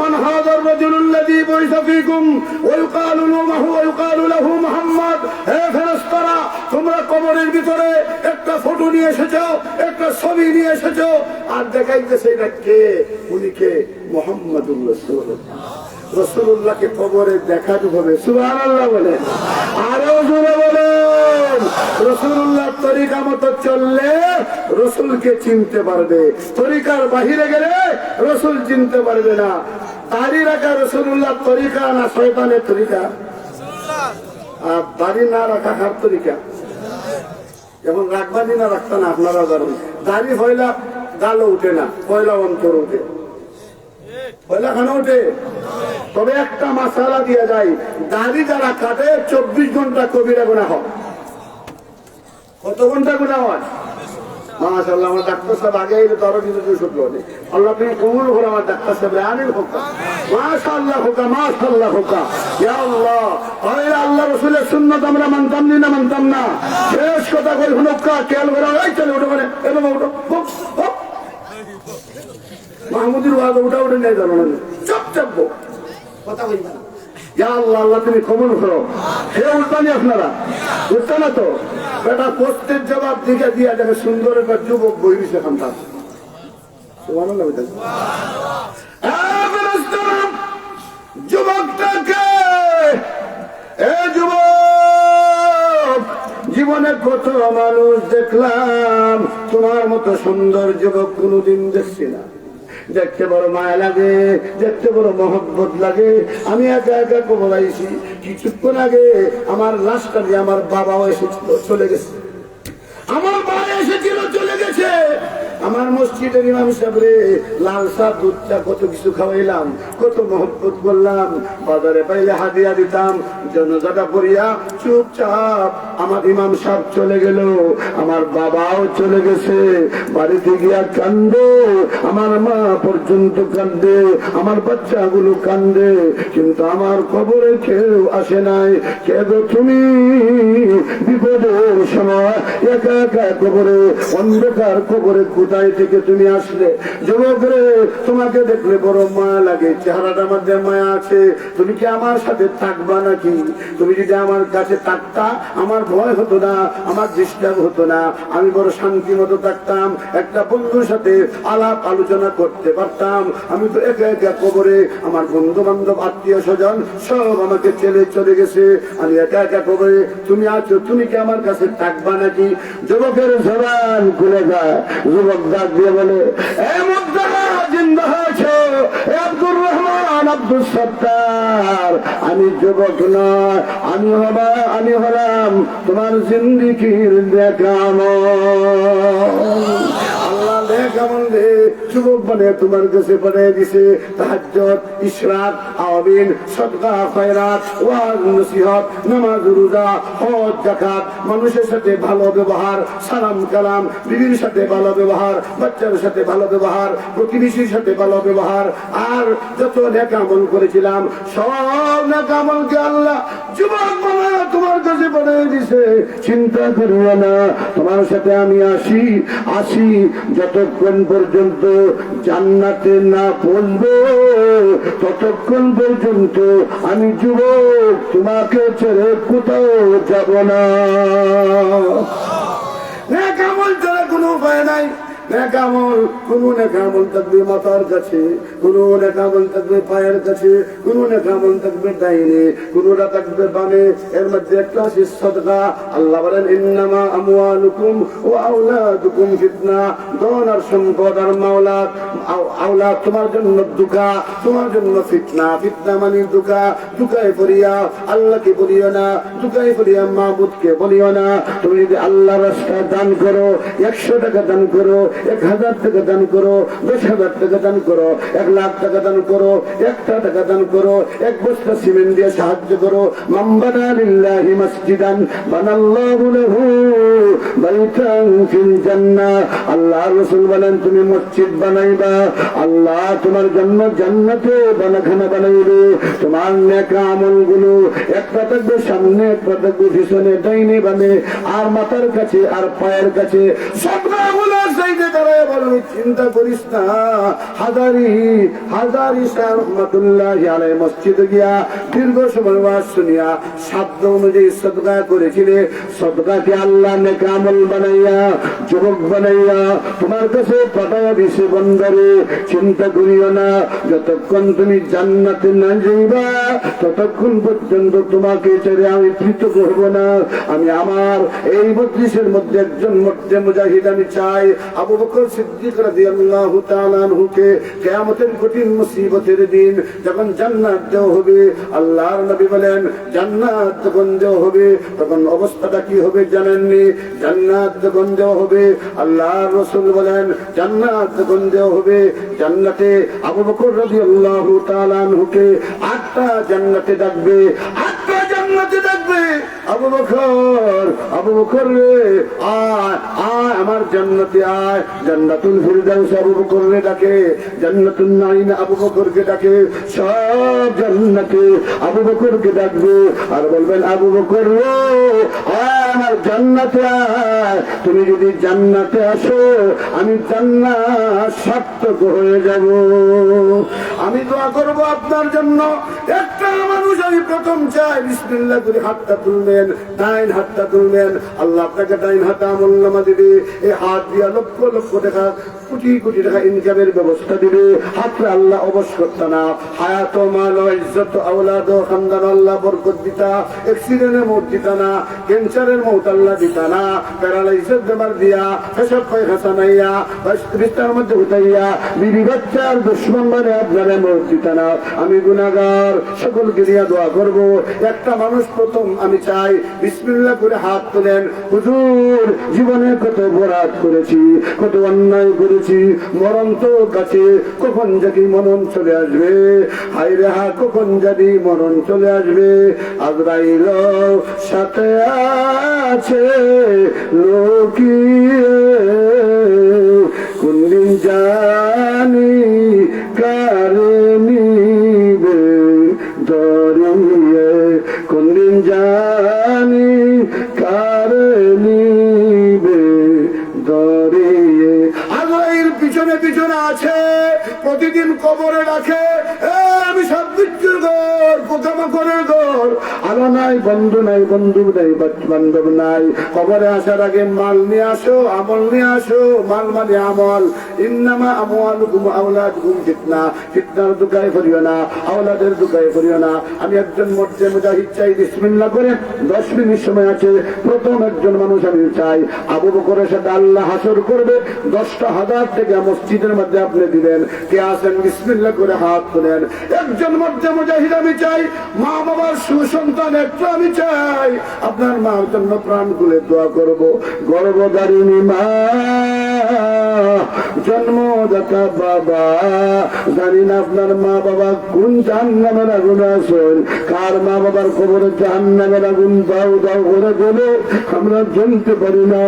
মান হাযার রাজুলুল্লাযী বুইসা ফীকুম ওয়া ইউকালু লাহু মুহাম্মদ। হে ফেরেশতারা তোমরা কবরের ভিতরে একটা ফটো নিয়ে এসেছো, একটা ছবি নিয়ে এসেছো, আর দেখাইতেছে এটা কে? উনি কে? মুহাম্মাদুর রাসূলুল্লাহ। রাসূলুল্লাহকে কবরে দেখাতে হবে। সুবহানাল্লাহ বলেন, আরো জোরে বলেন। রাসূলুল্লাহর তরিকা মতো চললে রাসূলকে চিনতে পারবে, তরিকার বাহিরে গেলে রাসূল চিনতে পারবে না। দাড়ি রাখা রাসূলুল্লাহর তরিকা না শয়তানের তরিকা? আর দাড়ি না রাখা কার তরিকা? যেমন রাখবানি না রাখতা না, আপনারা জানেন দাড়ি হইলা গালও উঠে না, পয়লা অন্তর উঠে, পয়লা খানা উঠে। তবে একটা মাসালা দিয়া যায়, দাড়ি যারা কাটে 24 ঘন্টা কবিরা গুনাহ হয়। কত ঘন্টা গুনাহ হয়? মাশাআল্লাহ। আমার ডাক্তার সাহেব আগে এলে তো আরো কিছু শুনলো না। আল্লাহ তুমি কবুল করো আমার ডাক্তার সাহেব আনিল হোকা। মাশাআল্লাহ হোকা, মাশাআল্লাহ হোকা। ইয়া আল্লাহ, আল্লাহ রাসূলের সুন্নাত আমরা মানতাম না, মানতাম না। শেষ কথা কই হুনকা খেয়াল করো। এই চলে উঠো, মানে এরকম উঠো, মাহমুদুর ওয়াজ উঠা উঠে নিয়ে যাবো না, চুপচাপ কথা বলবে না। ইয়া আল্লাহ, আল্লাহ তুমি কবুল করো। সে উঠবানি আপনারা উঠতে না তো বেটা, প্রত্যেক জবাব দিকে দিয়া যাবে। সুন্দর একটা যুবক বই দিছে খান্তা। যুবকটাকে, এ যুবক, জীবনে কত মানুষ দেখলাম, তোমার মতো সুন্দর যুবক কোনদিন দেখছি না। দেখতে বড় মায়া লাগে, দেখতে বড় মহব্বত লাগে। আমি একা একা কবর আইছি, কিছুক্ষণ আগে আমার লাশটা দিয়ে আমার বাবাও এসেছিল, চলে গেছে। আমার মা এসেছিল, চলে গেছে। আমার মসজিদের ইমাম সাহেবরে লাল চা, দুধ চা, কত কিছু খাওয়াইলাম, কত মহব্বত করলাম। বাজারে পাইলে হাদিয়া দিতাম। জনজাটা করিয়া চুপচাপ আমার ইমাম সাহেব চলে গেল, আমার বাবাও চলে গেছে। বাড়িতে গিয়া কান্দে, আমার মা পর্যন্ত কান্দে, আমার বাচ্চাগুলো কান্দে, কিন্তু আমার কবরে কেউ আসে নাই। কে গো তুমি? বিপদের সময় একা একা কবরে, অন্ধকার কবরে কোথায় থেকে তুমি আসলে? যুবক রে, তোমাকে দেখলে বড় মায়া লাগে, চেহারাটার মধ্যে মায়া আছে। তুমি কি আমার সাথে থাকবা নাকি? তুমি যদি আমার কাছে থাকতা, আমার ভয় হতো না, আমার ডিস্টার্ব হতো না, আমি বড় শান্তি মতো থাকতাম, একটা বন্ধুর সাথে আলাপ আলোচনা করতে পারতাম। আমি তো একা একা কবরে, আমার বন্ধু বান্ধব আত্মীয় স্বজন সব আমাকে ছেড়ে চলে গেছে, আমি একা একা কবরে। তুমি আছো, তুমি কি আমার কাছে থাকবা নাকি? যুবকের জবান খুলে যায়, যুবক ডাক দিয়ে বলে, জিন্দা হয়েছ আব্দুর রহমান, আব্দুল সত্তার। আমি যুবক নয়, আমি হলাম তোমার জিন্দিগির দেখামল। আল্লাহ দেখামল রে যুবক মানে তোমার কাছে পাঠিয়ে দিছে। তাহাজ্জুদ, ইশরাক, আওয়াবিন, সাদকা, খয়রাত, ওয়াজ, নসিহত, নামাজ, রোজা, হজ, যাকাত, মানুষের সাথে ভালো ব্যবহার, সালাম কালাম, বিবির সাথে ভালো ব্যবহার, বাচ্চার সাথে ভালো ব্যবহার, প্রতিবেশীর সাথে ভালো ব্যবহার, আর যত নেক আমল করেছিলাম সব নেক আমলকে আল্লাহ যুবক বানায়া তোমার কাছে পাঠিয়ে দিছে। চিন্তা করিও না, তোমার সাথে আমি আসি যতক্ষণ পর্যন্ত জান্নাতে না পৌঁছবো, ততক্ষণ পর্যন্ত আমি যুবক তোমাকে ছেড়ে কোথাও যাব না। নেক আমল ছাড়া কোনো উপায় নাই। নেক আমল, কোন নেক আমল থাকবে মাথার কাছে, কোন নেক আমল থাকবে পায়ের কাছে, কোন নেক আমল থাকবে ডাইনে, কোনটা থাকবে বামে। এর মধ্যে একটা আছে সাদকা। আল্লাহ বলেন, ইন্নামা আমওয়ালুকুম ওয়া আওলাদুকুম ফিতনা। ধন আর সম্পদ আর আওলাদ তোমার জন্য দুকা, তোমার জন্য ফিতনা। ফিতনা মানে দুকা। দুকায় পড়িয়া আল্লাহকে বলিও না, দুকায় পড়িয়া মাবুদকে বলিও না। তুমি যদি আল্লাহর রাস্তায় দান করো, 100 টাকা দান করো, 1000 টাকা দান করো, 10,000 টাকা দান করো, 1,00,000 টাকা দান করো, 1 টাকা দান করো, 1 বস্তা সিমেন্ট দিয়ে সাহায্য করো। মান বানা লিল্লাহি মাসজিদান বানাল্লাহু লাহু বাইতান ফিল জান্নাহ। আল্লাহর রাসূল বলেন, তুমি মসজিদ বানাইবা, আল্লাহ তোমার জন্য জান্নাতে বানাখানা বানাইবে। তোমার নেক আমলগুলো একটা থাকবে সামনে, একটা থাকবে পিছনে, ডাইনে বামে, আর মাথার কাছে আর পায়ের কাছে। সবগুলো সাইডে দাঁড়ায় বলো, চিন্তা করিস না। হাজারি শাহ রহমাতুল্লাহি আলাইহি মসজিদে গিয়া দীর্ঘ সময় ওয়াজ শুনিয়া সাধ্য অনুযায়ী সদকা করেছিলে। সদকাকে আল্লাহ নেক আমল বানাইয়া, যুবক বানাইয়া তোমার কাছে পাঠাইয়া দিছে। বন্দরে চিন্তা করিও না, যতক্ষণ তুমি জান্নাতে না যাইবা ততক্ষণ পর্যন্ত তোমাকে ছেড়ে আমি পৃথক হব না। আমি আমার এই মজলিসের মধ্যে একজন মুজাহিদ আমি চাই, আবু বকর সিদ্দিক রাদিয়াল্লাহু তাআলা আনহুকে কিয়ামতের কঠিন মুসিবতের দিন যখন জান্নাত দেওয়া হবে, আল্লাহর নবী বলেন, জান্নাত যখন দেওয়া হবে তখন অবস্থাটা কি হবে জানেননি? জান্নাত যখন দেওয়া হবে, আল্লাহর রাসূল বলেন, জান্নাত যখন দেওয়া হবে, জান্নাতে আবু বকর রাদিয়াল্লাহু তাআলা আনহুকে 8টা জান্নাতে ডাকবে, 8টা জান্নাতে ডাকবে। আবু বকর রে আয় আয় আমার জান্নাতে আয়। জান্নাতুল ফিরদাউস আবু বকর রে ডাকে, জান্নাতুন নাঈম আবু বকরকে ডাকে, সব জান্নাতে আবু বকরকে ডাকবে আর বলবেন, আবু বকর রে আয় আমার জান্নাতে আয়। তুমি যদি জান্নাতে আসো আমি জান্নাত সার্থক হয়ে যাব। আমি দোয়া করব আপনার জন্য। একটা মানুষ আমি প্রথম চাই বিসমিল্লাহ করে হাতটা তুলবেন, ডাইন হাতটা তুলবেন, আল্লাহ আপনাকে ডাইন হাতে আমলনামা দিবে। এই হাত দিয়া লক্ষ লক্ষ টাকা, কোটি কোটি টাকা ইনকামের ব্যবস্থা দিবে। হাতটা আল্লাহ অবশ্য করতে না, হায়াত মাল ইজ্জত আওলাদ খানদান আল্লাহ বরকত দিতা, অ্যাক্সিডেন্টের মৌত দিতা না, ক্যান্সারের মৌত আল্লাহ দিতা না, প্যারালাইসিস বেমার দিয়া, পেশাব পায়খানা নাইয়া, বিস্তার মধ্যে উঠাইয়া, বিবি বাচ্চার দুশ্মন মানে আপনারা মৌত দিতা না। আমি গুনাহগার, সকলকে দিয়া দোয়া করব। একটা মানুষ প্রথম আমি চাই বিসমিল্লাহ করে হাত তোলেন। হুজুর জীবনে কত অপরাধ করেছি, কত অন্যায় করেছি, মরণ তো কাছে, কখন জানি মরণ চলে আসবে। হায় রে হা, কখন জানি মরণ চলে আসবে। আজরাইল সাথে আছে লুকিয়ে, কোনদিন জানি কারে নিবে ধরিয়ে, কোনদিন জানি কারে নিবে আছে প্রতিদিন কবরে রাখে বিষাদ মৃত্যুর ঘর, পোকামাকড়ের ঘর, আলো নাই, বন্ধু নাই, বন্ধু নাই, বান্ধব নাই। কবরে আসার আগে মাল নিয়ে আসো, আমল নিয়ে আসো। মাল মানে আমল। ইন্নামা আমওয়ালুকুম আওলাদুকুম ফিতনা, ফিতনার দুকায় করিও না, আওলাদের দুকায় করিও না। আমি একজন মধ্যে মুজাহিদ চাই, বিসমিল্লাহ করে 10 মিনিট সময় আছে। প্রথম একজন মানুষ আমি চাই, আবু বকরের সাথে আল্লাহ হাসর করবে, 10,000 টাকা মসজিদের মধ্যে আপনি দিবেন। কে আছেন? বিসমিল্লাহ করে হাত তোলেন। একজন মধ্যে মুজাহিদ আমি চাই, মা বাবার সুসন্তান একটু আমি চাই। আপনার মার জন্য প্রাণ খুলে দোয়া করবো। গর্ভধারিণী মা, জন্মদাতা বাবা, জানি না আপনার মা বাবা কোন জাহান্নামের আগুন আছেন, কার মা বাবার কবরে জাহান্নামের আগুন দাও দাও করে বলে আমরা জানতে পারি না,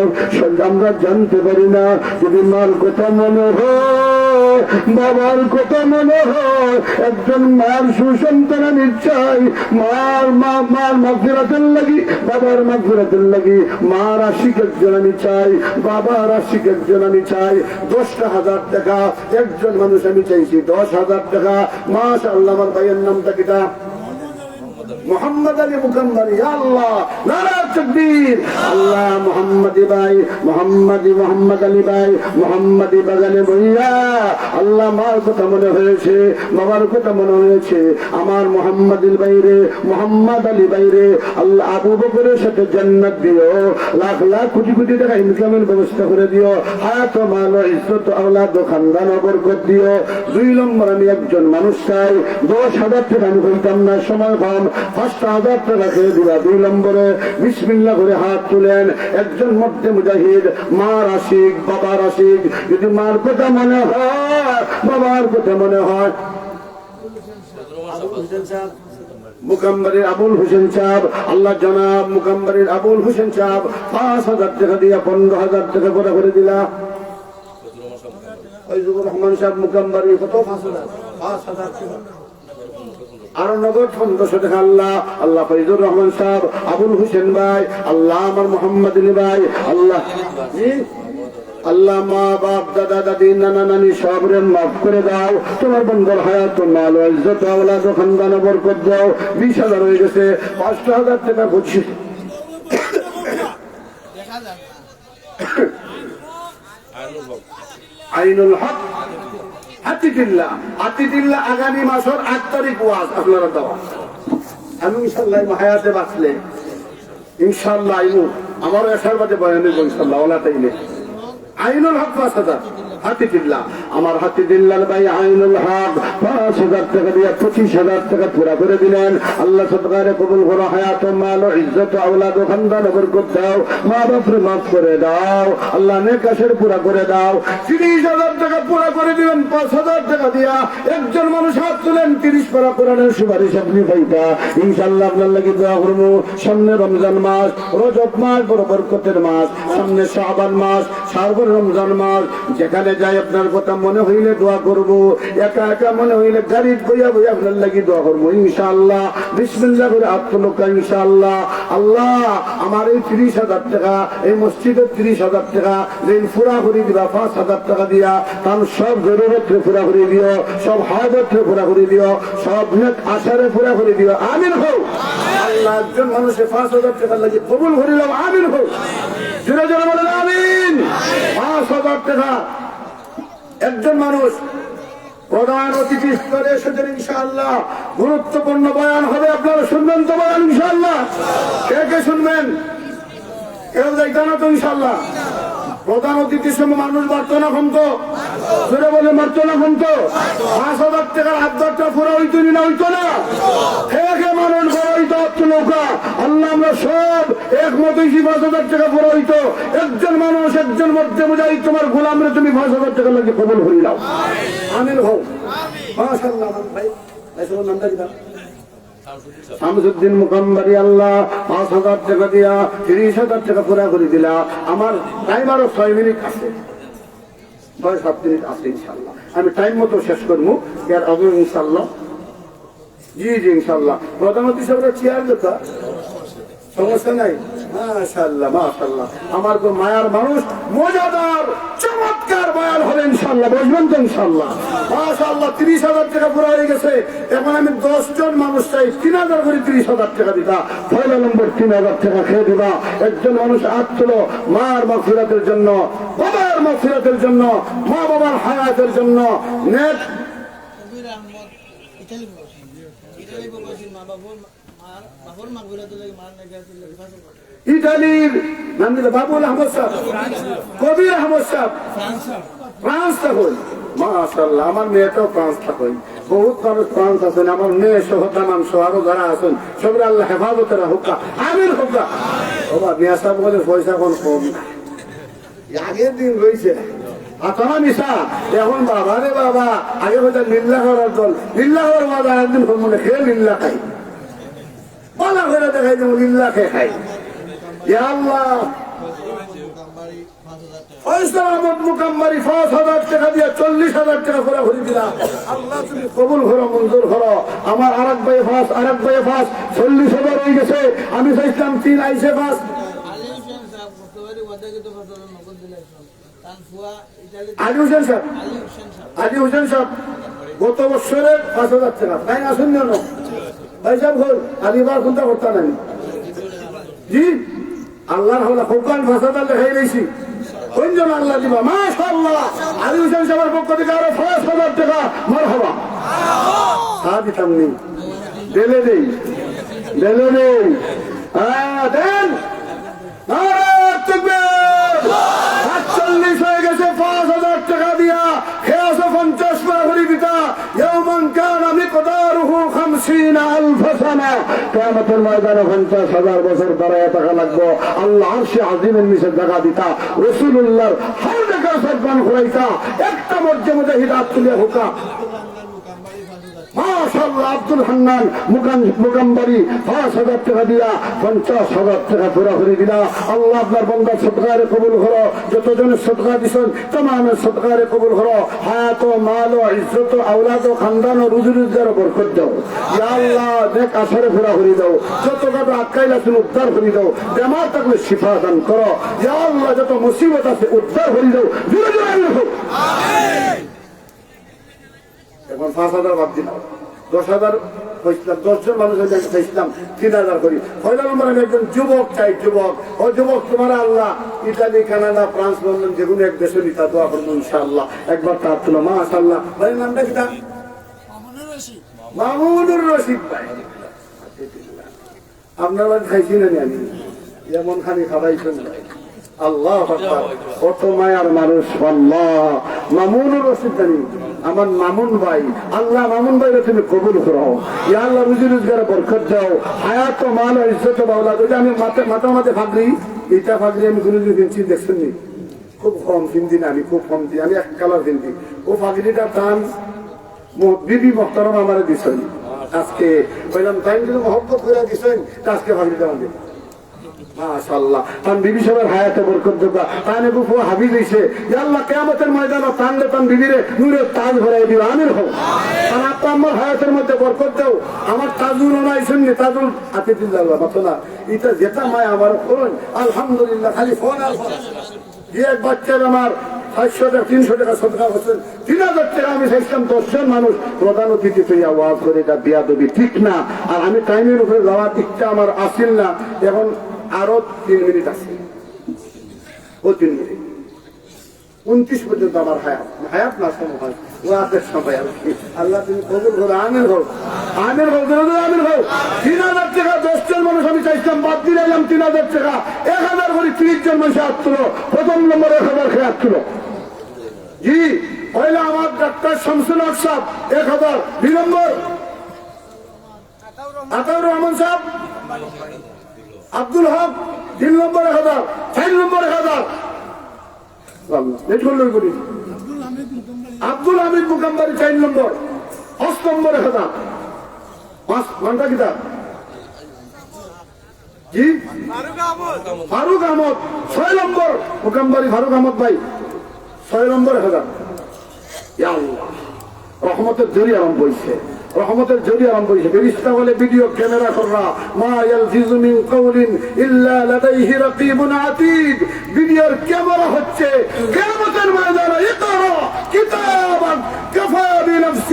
আমরা জানতে পারি না। যদি মার কথা মনে হয়, বাবার কথা মনে হয়, একজন মার সুসন্তান আমি চাই। মার মাগফিরাতের লাগি, বাবার মাগফিরাতের লাগি, মার আশিক একজন আমি চাই, বাবার আশিক একজন আমি চাই। 10,000 টাকা একজন মানুষ আমি চাইছি, 10,000 টাকা। মাশাআল্লাহ। আমার ভাইয়ের নামটা কিটা? মোহাম্মদ আলী মুকাম্মারি। আল্লাহ, নারা তাকবীর। আল্লাহ, মোহাম্মদী ভাই, মোহাম্মদ আলী ভাই, মোহাম্মদী বাগানে বইয়া। আল্লাহ, মার কথা মনে হয়েছে, বাবার কথা মনে হয়েছে, আমার মোহাম্মদীর বাইরে, মোহাম্মদ আলী বাইরে আল্লাহ আবু বকরের সাথে জান্নাত দিও, লাখ লাখ কোটি কোটি টাকা ইনকামের ব্যবস্থা করে দিও, হায়াত মাল ইজ্জত আওলাদ খানদান বরকত দিও। 2 নম্বর আমি একজন মানুষ চাই, 10,000 টাকা আমি বলতাম না, সময় কম, 5,000 টাকা খেয়ে দিবা। 2 নম্বরে বিসমিল্লাহ করে হাত তুলেন। একজন মধ্যে মুজাহিদ, মার আশিক, বাবার আশিক। যদি মার কথা মনে হয়, বাবার কথা মনে হয়, মুকাম্বারের আবুল হোসেন সাহেব, আল্লাহ জনাব মুকাম্বারের আবুল হোসেন সাহেব 5,000 টাকা দিয়া 15,000 টাকা করে দিলা। ফৈজুর রহমান সাহেব মুকাম্বারি কত? 5,000 টাকা। আরো নগদ 1500 টাকা। আল্লাহ, আল্লাহ ফৈজুর রহমান সাহেব, আবুল হোসেন ভাই, আল্লাহ আমার মোহাম্মদ আলী ভাই, আল্লাহ আল্লাহ মা বাপ দাদা দাদি নানা নানি সবরে মাফ করে দাও। তোমার বন্ধুর হায়াত মাল ইজ্জত আওলাদ খানদান বরকত দাও। 20,000 হয়ে গেছে, 5,000 টাকা বুঝছি। আইনুল হক আতিদিল্লা আগামী মাসের 8 তারিখ ওয়াজ আপনারা দেওয়া। আমি ইনশাআল্লাহ হায়াতে বাঁচলে ইনশাআল্লাহ আইনু আমার আসার বাদে বয়ান দেব ইনশাআল্লাহ। ওলা তাইলে আইনুল হক 5,000, হাতিদিল্লাহ আমার হাতিদিল্লার ভাই আইনুল হক 5,000 টাকা দিয়ে 25,000 টাকা পুরা করে দিলেন। আল্লাহ সদকারে কবুল করো, হায়াত মাল ইজ্জত আওলাদ খানদান বরকত দাও, মা বাপরে মাফ করে দাও। আল্লাহ নেক আশার পুরা করে দাও। 30,000 টাকা পুরা করে দিবেন। 5,000 টাকা দিয়া একজন মানুষ হাত তুলেন, 30 পারা কোরআনের সুপারিশ আপনি পাইতা ইনশাআল্লাহ। আপনার লাগি দোয়া করবো। সামনে রমজান মাস, রজব মাস, বড় বরকতের মাস, সামনে শাবান মাস, সারবর রমজান মাস। যেখানে যাই আপনার কথা মনে হইলে দোয়া করবো, একা একা মনে হইলে গাড়ি বইয়া বইয়া আপনার লাগি দোয়া করবো ইনশাআল্লাহ। বিসমিল্লাহ করে আত্মলোকা ইনশাআল্লাহ। আল্লাহ, আমার এই 30,000 টাকা, এই মসজিদের 30,000 টাকা যেন পুরা করে দিবা 5,000 টাকা দিয়া, কারণ সব জরুরতরে পুরা করে দিও, সব হাজতরে পুরা করে দিও, সব নেক আশারে পুরা করে দিও। আমিন হোক। আল্লাহ, একজন মানুষের 5,000 টাকা লাগি কবুল করিলাম। আমিন হোক। জোরে জোরে বলেন আমিন। 5,000 টাকা একজন মানুষ প্রধান অতিথি স্তরে এসেছেন ইনশাআল্লাহ। গুরুত্বপূর্ণ বয়ান হবে, আপনারা শুনবেন তো বয়ান ইনশাআল্লাহ? কে কে শুনবেন? কেউ যাইতা না তো ইনশাআল্লাহ? প্রধান অতিথির সময় মানুষ বাড়তো না কমতো? জোরে বলে মারতো না কমতো? 5,000 টাকার আবদারটা পুরো হইতো না হইতো না? কে মানুষ বড় হইতো নৌকা? আল্লাহ, আমরা সব একমত হইছি 5,000 টাকা পুরো হইতো। একজন মানুষ, একজন মধ্যে মুজাহিদ তোমার গোলামরে তুমি 5,000 টাকা লাগে কবুল করি নাও। আমিন হোক। মাশাআল্লাহ। ভাই তোমার নামটা কি? শামসুদ্দিন মুকাম্বারি। আল্লাহ, 5,000 টাকা দিয়া 30,000 টাকা পুরা করে দিলা। আমার টাইম আরো 6 মিনিট আছে, 6-7 মিনিট আছে ইনশাআল্লাহ। আমি টাইম মতো শেষ করবো এর আগে ইনশাআল্লাহ। জি জি ইনশাআল্লাহ। প্রধানমন্ত্রী সাহেবের চেয়ার কথা সমস্যা নাই। মাশাআল্লাহ মাশাআল্লাহ। আমার তো মায়ার মানুষ, মজাদার চমৎকার বয়ান বের হবে ইনশাল্লাহ, বসবেন তো ইনশাল্লাহ। মাশাআল্লাহ 30,000 টাকা পুরো হয়ে গেছে। এখন আমি 10 জন মানুষ চাই 3,000 করে 30,000 টাকা দিবা। পয়লা নম্বর 3,000 টাকা খেয়ে দিবা। একজন মানুষ হাত তুলো, মার মাগফিরাতের জন্য, বাবার মাগফিরাতের জন্য, মা বাবার হায়াতের জন্য। নেট ইটালির নাম দিল বাবুল আহমদ সাহেব, কবির আহমদ সাহেব, ফ্রান্স থাকুন। মাশাআল্লাহ আমার মেয়েটাও ফ্রান্স থাকুন। বহুত মানুষ ফ্রান্স আছেন, আমার মেয়ে সহ তামাম সহ আরো যারা আছেন সবাই আল্লাহ হেফাজতের হুক্কা আমির হুক্কা। বাবা মিয়া সাহেব বলে পয়সা কোন কম আগের দিন রয়েছে আতনা মিশা। এখন বাবা রে বাবা, আগে হয়তো লিল্লা করার দল, লিল্লা করার বাবা একদিন মনে খেয়ে লিল্লা খাই, পালা করে দেখাই যেমন লিল্লা খেয়ে খাই। আল্লাহ ফয়সাল আহমদ মুকাম্মারি 5,000 টাকা দিয়ে 40,000 টাকা করে ভরি দিলাম। আল্লাহ তুমি কবুল করো, মঞ্জুর করো। আমার আরেক ভাই 40,000 হয়ে গেছে। আমি চাইছিলাম 3 আইসে 5। আলী হোসেন সাহেব গত বছরে 5,000 টাকা তাই না? শুনল ভাই সাহেব ঘর আলিবার কোনটা করতে নাই জি আল্লাহর হলা কোকান 5,000 লেখাই রয়েছি। কোনজন আল্লাহ দিবা? মাশাআল্লাহ আলী হোসেন সাহেবের পক্ষ থেকে আরো 5,000 টাকা মারহাবা। দিতাম নি দেলে নেই দেন 48 হয়ে গেছে। 5,000 টাকা দিয়া খেয়াছে 50 করে ভরি দিতা। ইয়াওমান কানা মিকদারুহু 50,000 সানা। কিয়ামতের ময়দানে 50,000 বছর দাঁড়ায় থাকা লাগবে। আল্লাহ আরশে আজিমের নিচে জায়গা দিতা। রাসূলুল্লাহর হাউজে কাউসার পান করাইতা। একটা মর্যাদা হিদায়াত তুলে হুকা। মাশাআল্লাহ আব্দুল হান্নান মুকাম্বারি 5,000 টাকা দিয়া 50,000 টাকা পুরা করে দিলা। আল্লাহ আপনার বান্দার সদকারে কবুল করো। যতজনের সদকা দিছেন तमाমের সদকারে কবুল করো। হায়াত ও মাল ও ইজ্জত ও আওলাদ ও খানদান ও রুজি রোজগার বরকত দাও। ইয়া আল্লাহ নেক আসরে পুরা করে দাও। যত কথা আটকাইলা তুমি উদ্ধার করে দাও। বেমার থাকলে শিফা দান করো। ইয়া আল্লাহ যত মুসিবত আছে উদ্ধার করে দাও। জোরে জোরে আমিন। এখন 5,000 বাদ দিলাম, 10,000 হয়েছিলাম। 10 জন মানুষ চাইছিলাম 3,000 করি। পয়লা নম্বর আমি একজন যুবক চাই। যুবক ও যুবক তোমার আল্লাহ ইতালি, কানাডা, ফ্রান্স, লন্ডন যে কোনো এক দেশে নিতা দোয়া করবো ইনশাআল্লাহ। একবার তার তুলো মাশাআল্লাহ। ভাই নামটা কি? মামুনুর রশিদ ভাই। আপনার বাড়ি খাইছি না আমি এমন খানি খাবাইছেন ভাই। আল্লাহ কত মায়ার মানুষ। আল্লাহ মামুনুর রশিদ জানি আমার মামুন ভাই। আল্লাহ মামুন ভাই তুমি কবুল করো। ইয়া আল্লাহ রুজি রোজগারে বরকত দাও। হায়াত ও মাল ও ইজ্জত ও বাওলা। ওই যে আমি মাথা ফাগরি, এটা ফাগরি আমি গুরুজি কিনছি দেখছেন নি? খুব কম কিনছি না, আমি খুব কম দিই। আমি 1 কালার কিনছি। ও ফাগরিটার দাম বিবি মোহতারাম আমার দিছেন। আজকে বললাম তাই যদি মহব্বত করে দিছেন আজকে ফাগরিটা আমাদের মাশাআল্লাহ। তান বিবি সবার হায়াতে বরকত দেবা। তানে বুফু হাবি দিছে। ইয়া আল্লাহ কিয়ামতের ময়দানে তানলে তান বিবিরে নূরের তাজ ভরাই দিবা। আমিন হও। তান আপনি আমার হায়াতের মধ্যে বরকত দাও। আমার তাজুল নাইছেন নি তাজুল আতে দিল আল্লাহ মাতনা। এটা যেটা মায় আমার করুন আলহামদুলিল্লাহ। খালি ফোন আর ফোন। যে এক বাচ্চার আমার 500 টাকা 300 টাকা সদকা করছেন। 3,000 টাকা আমি চাইছিলাম 10 জন মানুষ প্রধান অতিথি তুই আওয়াজ করে এটা বিয়া দেবি ঠিক না। আর আমি টাইমের উপরে যাওয়ার ইচ্ছা আমার আসিল না। এখন আরো 3 মিনিট আছে। ও 3 মিনিট 29 পর্যন্ত আমার হায়াত না সময় ও আপনার সময় আল্লাহ তুমি কবুল করো। আমিন হোক। 3,000 টাকা 10 জন মানুষ আমি চাইছিলাম বাদ দিয়ে এলাম। 3,000 টাকা 1,000 করে 30 জন মানুষ হাত তুলো। প্রথম নম্বর 1,000 খেয়ে হাত তুলো। জি পয়লা আমার ডাক্তার শামসুল হক সাহেব 1,000। 2 নম্বর আতাউর রহমান সাহেব, আব্দুল হক 3 নম্বর 1,000। 4 নম্বর 1,000 আব্দুল হামিদ মুকাম্বারি 4 নম্বর। 5 নম্বর 1,000। 5 ঘন্টা কিতা জি ফারুক আহমদ 6 নম্বর মুকাম্বারি ফারুক আহমদ ভাই 6 নম্বর 1,000। ইয়া আল্লাহ রহমতের জড়িয়ে আরম্ভ হয়েছে। রহমতের জড়িয়ে আরম্ভ হয়েছে। ফেরেশতা বলে ভিডিও ক্যামেরা কররা মা ইয়ালফিজু মিন কাউলিন ইল্লা লাদাইহি রাকিবুন আতীদ। ভিডিওর ক্যামেরা হচ্ছে কিয়ামতের ময়দানে ইকরা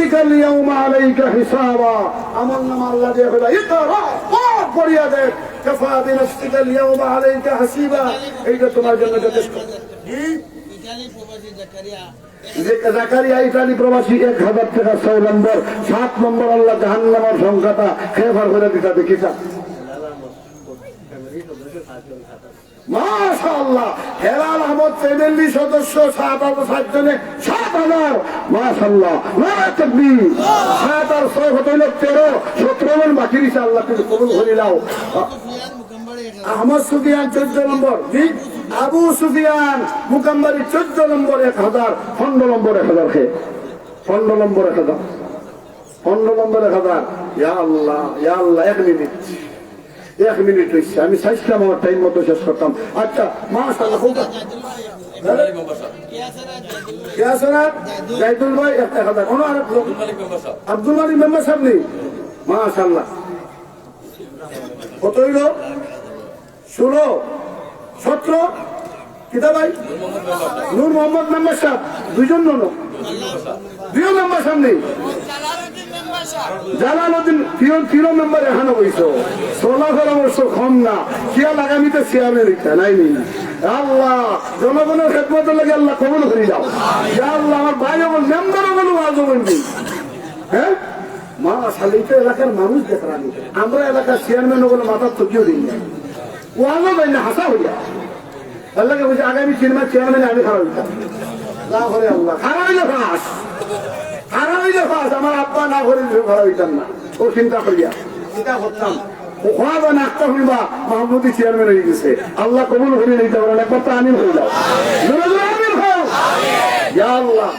নাফসিকাল ইয়াউমা আলাইকা হিসাবা, আমল নামা আল্লাহ দিয়ে বলে ইকরা পড়িয়া দেখ, কাফা বিনাফসিকাল ইয়াউমা আলাইকা হাসিবা, এইটা তোমার জন্য যথেষ্ট। জাকারিয়া ইতালি প্রবাসী 1000 টাকা 6 নম্বর 7 নম্বর আল্লাহ জাহান্নামের সংখ্যাটা খেফার করে দিতে দেখিছা। মাশাআল্লাহ, হেলাল আহমদ ফ্যামিলি সদস্য 7 জনে 7000, মাশাআল্লাহ, নারে তাকবীর। 7 আর 6 হইল 13, 17 জন বাকি রইছে, আল্লাহ তুমি কবুল করে নাও। আহমদ সুফিয়ান 14 নম্বর, জি আবু সুফিয়ান মুকাম্মারি 14 নম্বর 1000, 15 নম্বর 1000 খে 15 নম্বর 1000, 15 নম্বর 1000। ইয়া আল্লাহ, ইয়া আল্লাহ, 1 মিনিট হইছে, আমি চাইছিলাম আমার টাইম মতো শেষ করতাম। আচ্ছা মাশাআল্লাহ, জাইদুল ভাই 1000, আব্দুল মালিক মেম্বার সাহেব নেই, মাশাআল্লাহ। কত হইল? 16, 17 কিতা ভাই? নূর মোহাম্মদ মেম্বার সাহেব, 2 জন নন, 2 মেম্বার সাহেব নেই। জালালউদ্দিন 3 মেম্বার এখানে বইছো, 16 বছর কম না, কিয়া লাগামিতে চেয়ারম্যান ইচ্ছা নাই নি। আল্লাহ জনগণের খেদমতের লাগে আল্লাহ কবুল করে দাও। ইয়া আল্লাহ, আমার ভাই আমার মেম্বারও বলো আজও বলবি। হ্যাঁ মা শালিতে এলাকার মানুষ দেখানি, আমরা এলাকার চেয়ারম্যান ওগুলো মাথার চোখেও দিই না, ওয়াজও দেয় না, হাসা হইয়া আল্লাহকে বলছে আগামী 3 মাস চেয়ারম্যানে আমি খারাপ হইতাম। না করে আল্লাহ খারাপ হইলে ফাঁস, খারাপ হইলে ফাঁস, আমার আব্বা না করে খারাপ হইতাম না, ও চিন্তা করিয়া চিন্তা করতাম ওখানে নাস্তা হইবা মাহমুদি চেয়ারম্যান হয়ে গেছে। আল্লাহ কবুল করে নিতে পারেন, একবার তো আমিন হয়ে যাও, আমিন হও। ইয়া আল্লাহ,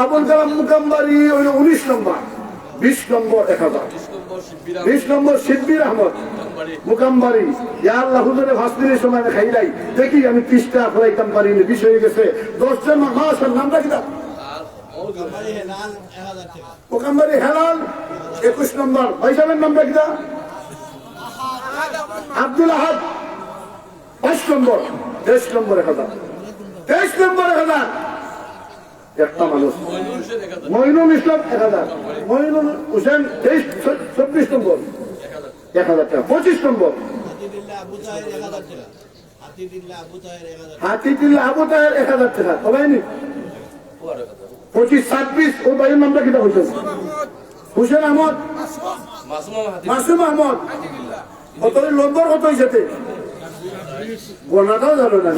আবুল কালাম মুকাম্বারি হইল 19 নম্বর, 20 নম্বর 1000, 20 নম্বর শিব্বির আহমদ মুকাম্বারি। ইয়া আল্লাহ, হুজুরে ভাসদিনের সময় আমি খাই নাই, দেখি আমি 30টা ফলাইতাম পারিনি, 20 হয়ে গেছে। 10 জন মাসার নামটা কি? মুকাম্বারি হেলাল 21 নম্বর। ভাই সাহেবের নামটা কি? আব্দুল আহাদ 5 নম্বর, 23 নম্বর 1000, 23 নম্বর 1000। একটা মানুষ মইনুল ইসলাম 1000, মইনুল হোসেন 24 নম্বর 1000 টাকা, 25 নম্বর হাতিদুল্লাহ আবু তাহের 1000 টাকা, সবাই 25, 26। ও ভাইয়ের নামটা কিটা হয়েছে? হুসেন আহমদ, মাসুম আহমদ। কত নম্বর? কত হয়েছে? গোনাটাও জানো না,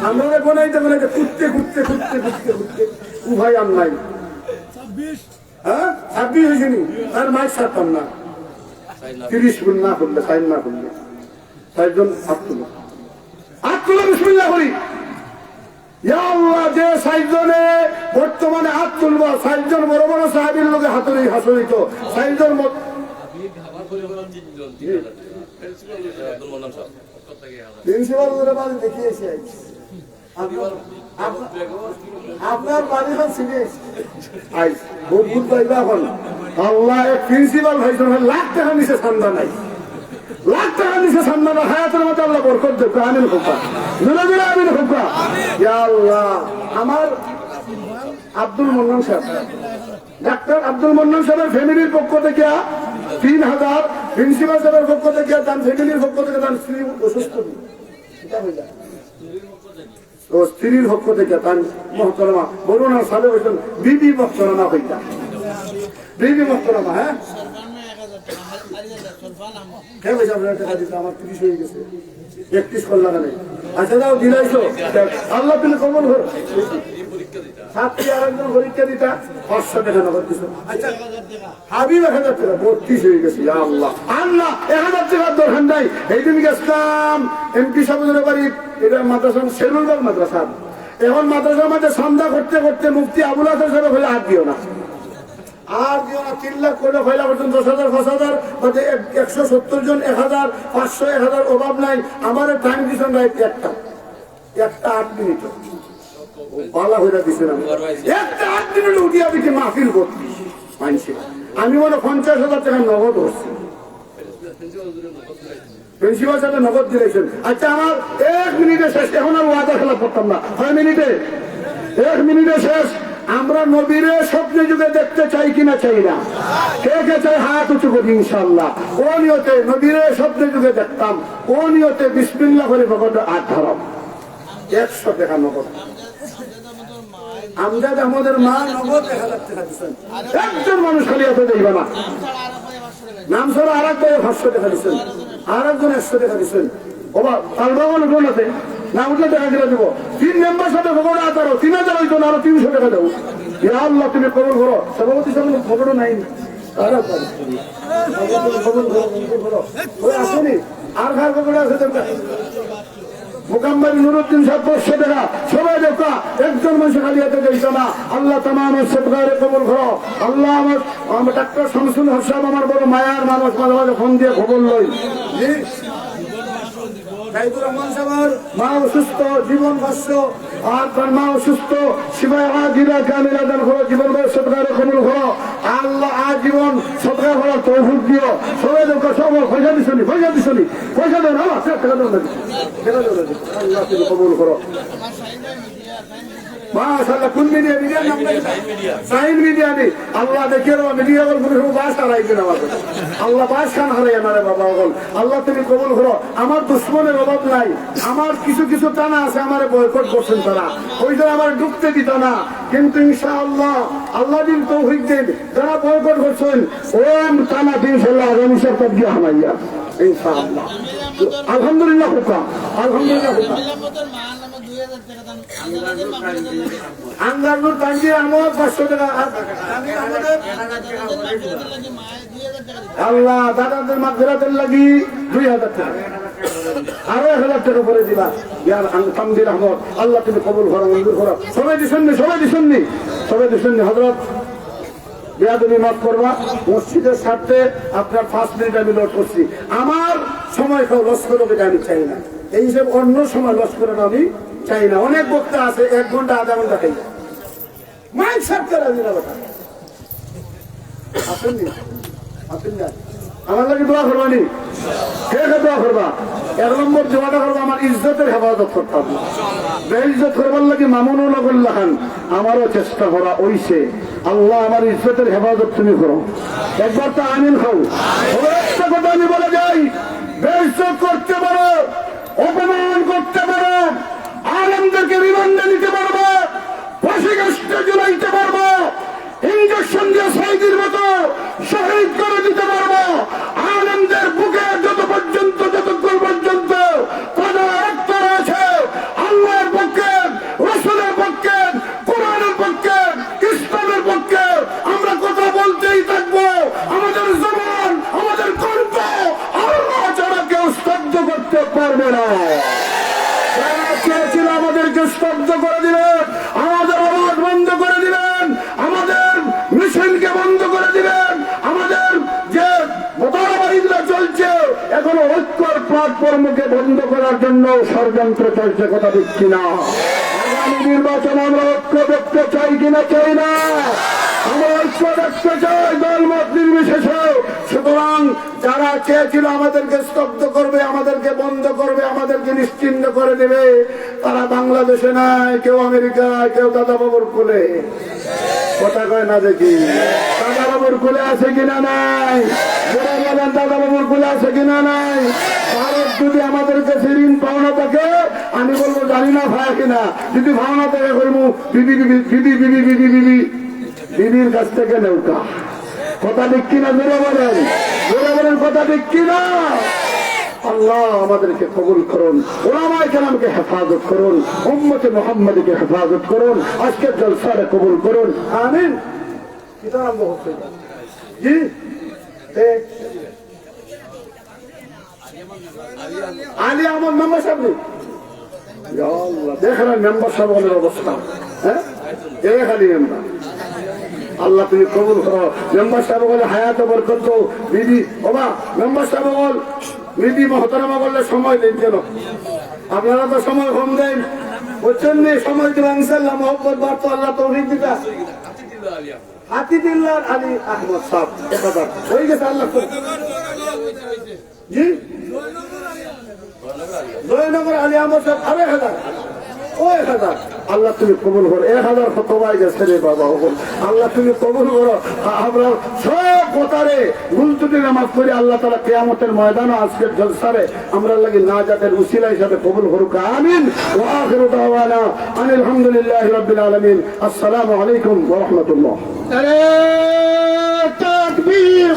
আমরা গোনাইতে গোনাইতে ঘুরতে ঘুরতে ঘুরতে ঘুরতে ঘুরতে উভয় আম নাই। হ্যাঁ 26 হয়েছে নি, তার মাইক ছাড়তাম না, 30 গুণ না করলে, 4 না করলে 4 জন হাত তুলো, হাত তুলো, বিসমিল্লাহ করি। ইয়া আল্লাহ, যে 4 জনে বর্তমানে হাত তুলবো, 4 জন বড় বড় সাহাবীর লোকে হাতুড়ি হাসিত, 4 জন প্রিন্সিপাল বাড়ি দেখিয়েছি। আপনার বাড়ি ভুল পাইবা এখন। আল্লাহ, প্রিন্সিপাল ভাই লাখ টাকা নিচে ঠান্ডা নাই, লাখ টাকা নিচে ঠান্ডা না, হায়াতের মধ্যে আল্লাহ বরকত দেব। আমিন হোকা, জোরে জোরে আমিন হোকা। ইয়া আল্লাহ, আমার আব্দুল মন্নান সাহেব, ডাক্তার আব্দুল মন্নান সাহেবের ফ্যামিলির পক্ষ থেকে 3000, প্রিন্সিপাল সাহেবের পক্ষ থেকে তার ফ্যামিলির পক্ষ থেকে তার স্ত্রী অসুস্থ, ও স্ত্রীর পক্ষ থেকে তার মহতরমা বরুণা সাহেব হয়েছেন বিবি মহতরমা হইতা, বিবি মহতরমা। হ্যাঁ টাকা দিতে আমার 30 হয়ে গেছে, 31 করলাম। আচ্ছা যাও দিলাইছো, আল্লাহ তুমি কবল করো। ছাত্রী আরেকজন পরীক্ষা দিতা 500 টাকা নগদ দিছো। আচ্ছা হাবিব 1000 টাকা, 32 হয়ে গেছে। আল্লাহ আল্লাহ, 1000 টাকার দরকার নাই। এই দিন গেছিলাম এমপি সাহেবের বাড়ি, এটা মাদ্রাসা সেলুলবাগ মাদ্রাসা। এখন মাদ্রাসার মধ্যে সন্ধ্যা করতে করতে মুফতি আবুল হাসান সাহেব হলে আর দিও না, আর দিও না। 3 লাখ করে ফেলা করছেন, 10,000 5,000 170 জন 1000 500 1000 অভাব নাই। আমার টাইম দিচ্ছেন রাইট একটা 8 মিনিট বালা হয়ে দিচ্ছেন, একটা 8 মিনিট উঠিয়া দিকে মাহফিল করছি মানছি। আমি মনে 50,000 টাকা নগদ হচ্ছি, প্রিন্সিপাল সাহেব নগদ দিয়েছেন। আচ্ছা আমার 1 মিনিটে শেষ, এখন আর ওয়াদা খেলা করতাম না, 6 মিনিটে 1 মিনিটে শেষ। আমরা নবীরে স্বপ্নে যুগে দেখতে চাই কিনা চাই না? কে কে চাই হাত উঁচু করি ইনশাআল্লাহ। ও নিয়তে নবীরে স্বপ্নে যুগে দেখতাম, ও নিয়তে বিসমিল্লাহ করে ভগবান হাত ধরাম 100 টাকা নগদ। আমজাদ আমাদের মা নগদ 1000 টাকা দিচ্ছেন। একজন মানুষ খালি এত দেইবা না। নাম ছাড়া আর এক 500 টাকা দিচ্ছেন, আর একজন 100 টাকা দিচ্ছেন। বাবা আলবাগন উঠুন আছে না, উঠলে টাকা দিলে দিব। 3 মেম্বার সাথে ভগবান আতারো 3000 হইতো না, আরো 300 টাকা দেবো। ইয়া আল্লাহ তুমি কবুল করো। সভাপতি সামনে খবর নাই আসেনি, আর কার খবর আছে তোমরা? মুকাম্মাল নুরুদ্দিন সাহেব 500 টাকা। সবাই দেখা একজন মানুষ খালি হাতে যাইতো না। আল্লাহ তামাম সদকারে কবুল করো। আল্লাহ আমার ডাক্তার শামসুল হক সাহেব আমার বড় মায়ার মানুষ, মাঝে মাঝে ফোন দিয়ে খবর লই। জি রহমান সাহেবের মা অসুস্থ, জীবন ভাষ্য আর তার মা অসুস্থ। শিবায় আজিরা কামিলা দান করো, জীবন সদকারে কবুল করো। আল্লাহ আজীবন সদকা করার তৌফিক দিও। সবাই দেখা সব পয়সা দিছনি, পয়সা দিছনি, পয়সা দেন আমার টাকা দেন আল্লাহ তুমি কবুল করো। মাশাআল্লাহ কোন মিডিয়া? মিডিয়ার নাম সাইন মিডিয়া নেই। আল্লাহ দেখে মিডিয়া বল কোনো বাস হারাইবে না। আল্লাহ বাস খান হারাই না রে বাবা বল। আল্লাহ তুমি কবুল করো। আমার দুশ্মনের অভাব নাই, আমার কিছু কিছু টানা আছে, আমার বয়কট করছেন তারা, ওই জন্য আমার ঢুকতে দিত না। কিন্তু ইনশাআল্লাহ আল্লাহ দিন তৌফিক দেন, যারা বয়কট করছেন ওম টানা ইনশাআল্লাহ আগামী সপ্তাহ দিয়ে হামাইয়া ইনশাআল্লাহ। আলহামদুলিল্লাহ হুকা, আলহামদুলিল্লাহ হুকা। আঙ্গারুর কাঞ্জি আমার 500 টাকা। আল্লাহ দাদাদের মাগফিরাতের লাগি 2000 টাকা, আরো 1000 টাকা করে দিবা। ইয়ার তামদির আহমদ আল্লাহ তুমি কবুল করো, মঞ্জুর করো। সবাই দিছেননি, সবাই দিছেননি, সবাই দিছেননি। হযরত বেয়াদবি মাফ করবা। মসজিদের স্বার্থে আপনার 5 মিনিট আমি লস করছি। আমার সময় কেউ লস করবে আমি চাই না। এই হিসেবে অন্য সময় লস করে আমি চাই না। অনেক বক্তা আছে 1 ঘন্টা আধা ঘন্টা খাই মাইক সাফ করে দিলা কথা আসেননি, আসেন না। আমার লাগে দোয়া করবানি, কে কে দোয়া করবা? 1 নম্বর দোয়াটা করবো আমার ইজ্জতের হেফাজত করতে হবে। বেইজ্জত করবার লাগে মামুনুল খান আমারও চেষ্টা করা ওইছে। আল্লাহ আমার ইজ্জতের হেফাজত তুমি করো। একবার তো আমিন খাও। একটা কথা আমি বলে যাই, বেইজ্জত করতে পারো, অপমান করতে পারো, আলেমদেরকে রিমান্ডে নিতে পারবো, ফাঁসি কাস্টে ঝুলাইতে পারবো, ইঞ্জেকশন দিয়ে শহীদের মতো শহীদ করে দিতে পারবো। আলেমদের বুকে যতক্ষণ পর্যন্ত তাদের রক্ত রয়েছে আল্লাহর পক্ষে, রাসূলের পক্ষে, কোরআনের পক্ষে, ইসলামের পক্ষে আমরা কথা বলতেই থাকবো। আমাদের জবান, আমাদের কণ্ঠ আল্লাহ ছাড়া কেউ স্তব্ধ করতে পারবে না। চেয়েছিল আমাদেরকে স্তব্ধ করে দিলেন, আমাদের আওয়াজ বন্ধ করে দিলেন, আমাদের মিছিলকে বন্ধ করে দিলেন, আমাদের যে মোতাবাহিনীরা চলছে এখনো ঐক্যর প্ল্যাটফর্মকে বন্ধ করার জন্য ষড়যন্ত্র চলছে। কথা দিচ্ছি না। আগামী নির্বাচন আমরা ঐক্য দেখতে চাই কিনা চাই না? আমরা ঐক্য দেখতে চাই দলমত নির্বিশেষে। সুতরাং যারা চেয়েছিল আমাদেরকে স্তব্ধ করবে, আমাদেরকে বন্ধ করবে, আমাদেরকে নিশ্চিহ্ন করে দেবে, তারা বাংলাদেশে নাই, কেউ আমেরিকায়, কেউ দাদা বাবুর কোলে। কথা কয় না দেখি, দাদা বাবুর কোলে আছে কিনা নাই? বলেন দাদা বাবুর কোলে আছে কিনা নাই? ভারত যদি আমাদের কাছে ঋণ পাওনা থাকে আমি বলবো জানি না ভাই কিনা, যদি ভাওনা থেকে বলবো বিবি বিবি বিবি বিবি বিবি বিবি বিবির কাছ থেকে নৌকা। কথা ঠিক কিনা? জোরে বলেন, জোরে বলেন, কথা ঠিক কিনা? আল্লাহ আমাদেরকে কবুল করুন, ওলামায়ে কেরামকে হেফাজত করুন, উম্মতে মুহাম্মাদীকে হেফাজত করুন, আজকের জলসারে কবুল করুন। আমিন। কিতা আরম্ভ হচ্ছে জি আলী আহমদ মেম্বার সাহেব দেখেন মেম্বার সাহেবের অবস্থা। হ্যাঁ খালি মেম্বার। আল্লাহ তুমি কবুল করো। মেম্বার সাহেব বলে হায়াত বরকত বিধি বাবা। মেম্বার সাহেব বল বিধি মহতরমা বললে সময় দেন যেন। আপনারা তো সময় কম দেন, বুঝছেন নি? সময় দেবেন ইনশাআল্লাহ। মহব্বত বাড়তো আল্লাহ তৌফিক দিতা। আতিদুল্লাহ আলী আহমদ সাহেব 1000 হয়ে গেছে। আল্লাহ জি জয়নগর আলী আহমদ সাহেব আরো 1000 ও 1000 আল্লাহ তুমি কবুল করো। 1000 খতমায় গেছে রে বাবা, আল্লাহ তুমি কবুল করো। আমরা সব কথারে গুলতুটি নামাজ পড়ি, আল্লাহ তাআলা কিয়ামতের ময়দানে আজকের জলসারে আমরা লাগি নাজাতের উসিলা হিসাবে কবুল করুক, আমিন। ওয়া আখিরু দাওয়ানা আনিল হামদুলিল্লাহি রাব্বিল আলামিন। আসসালামু আলাইকুম ওয়া রাহমাতুল্লাহ। তাকবীর।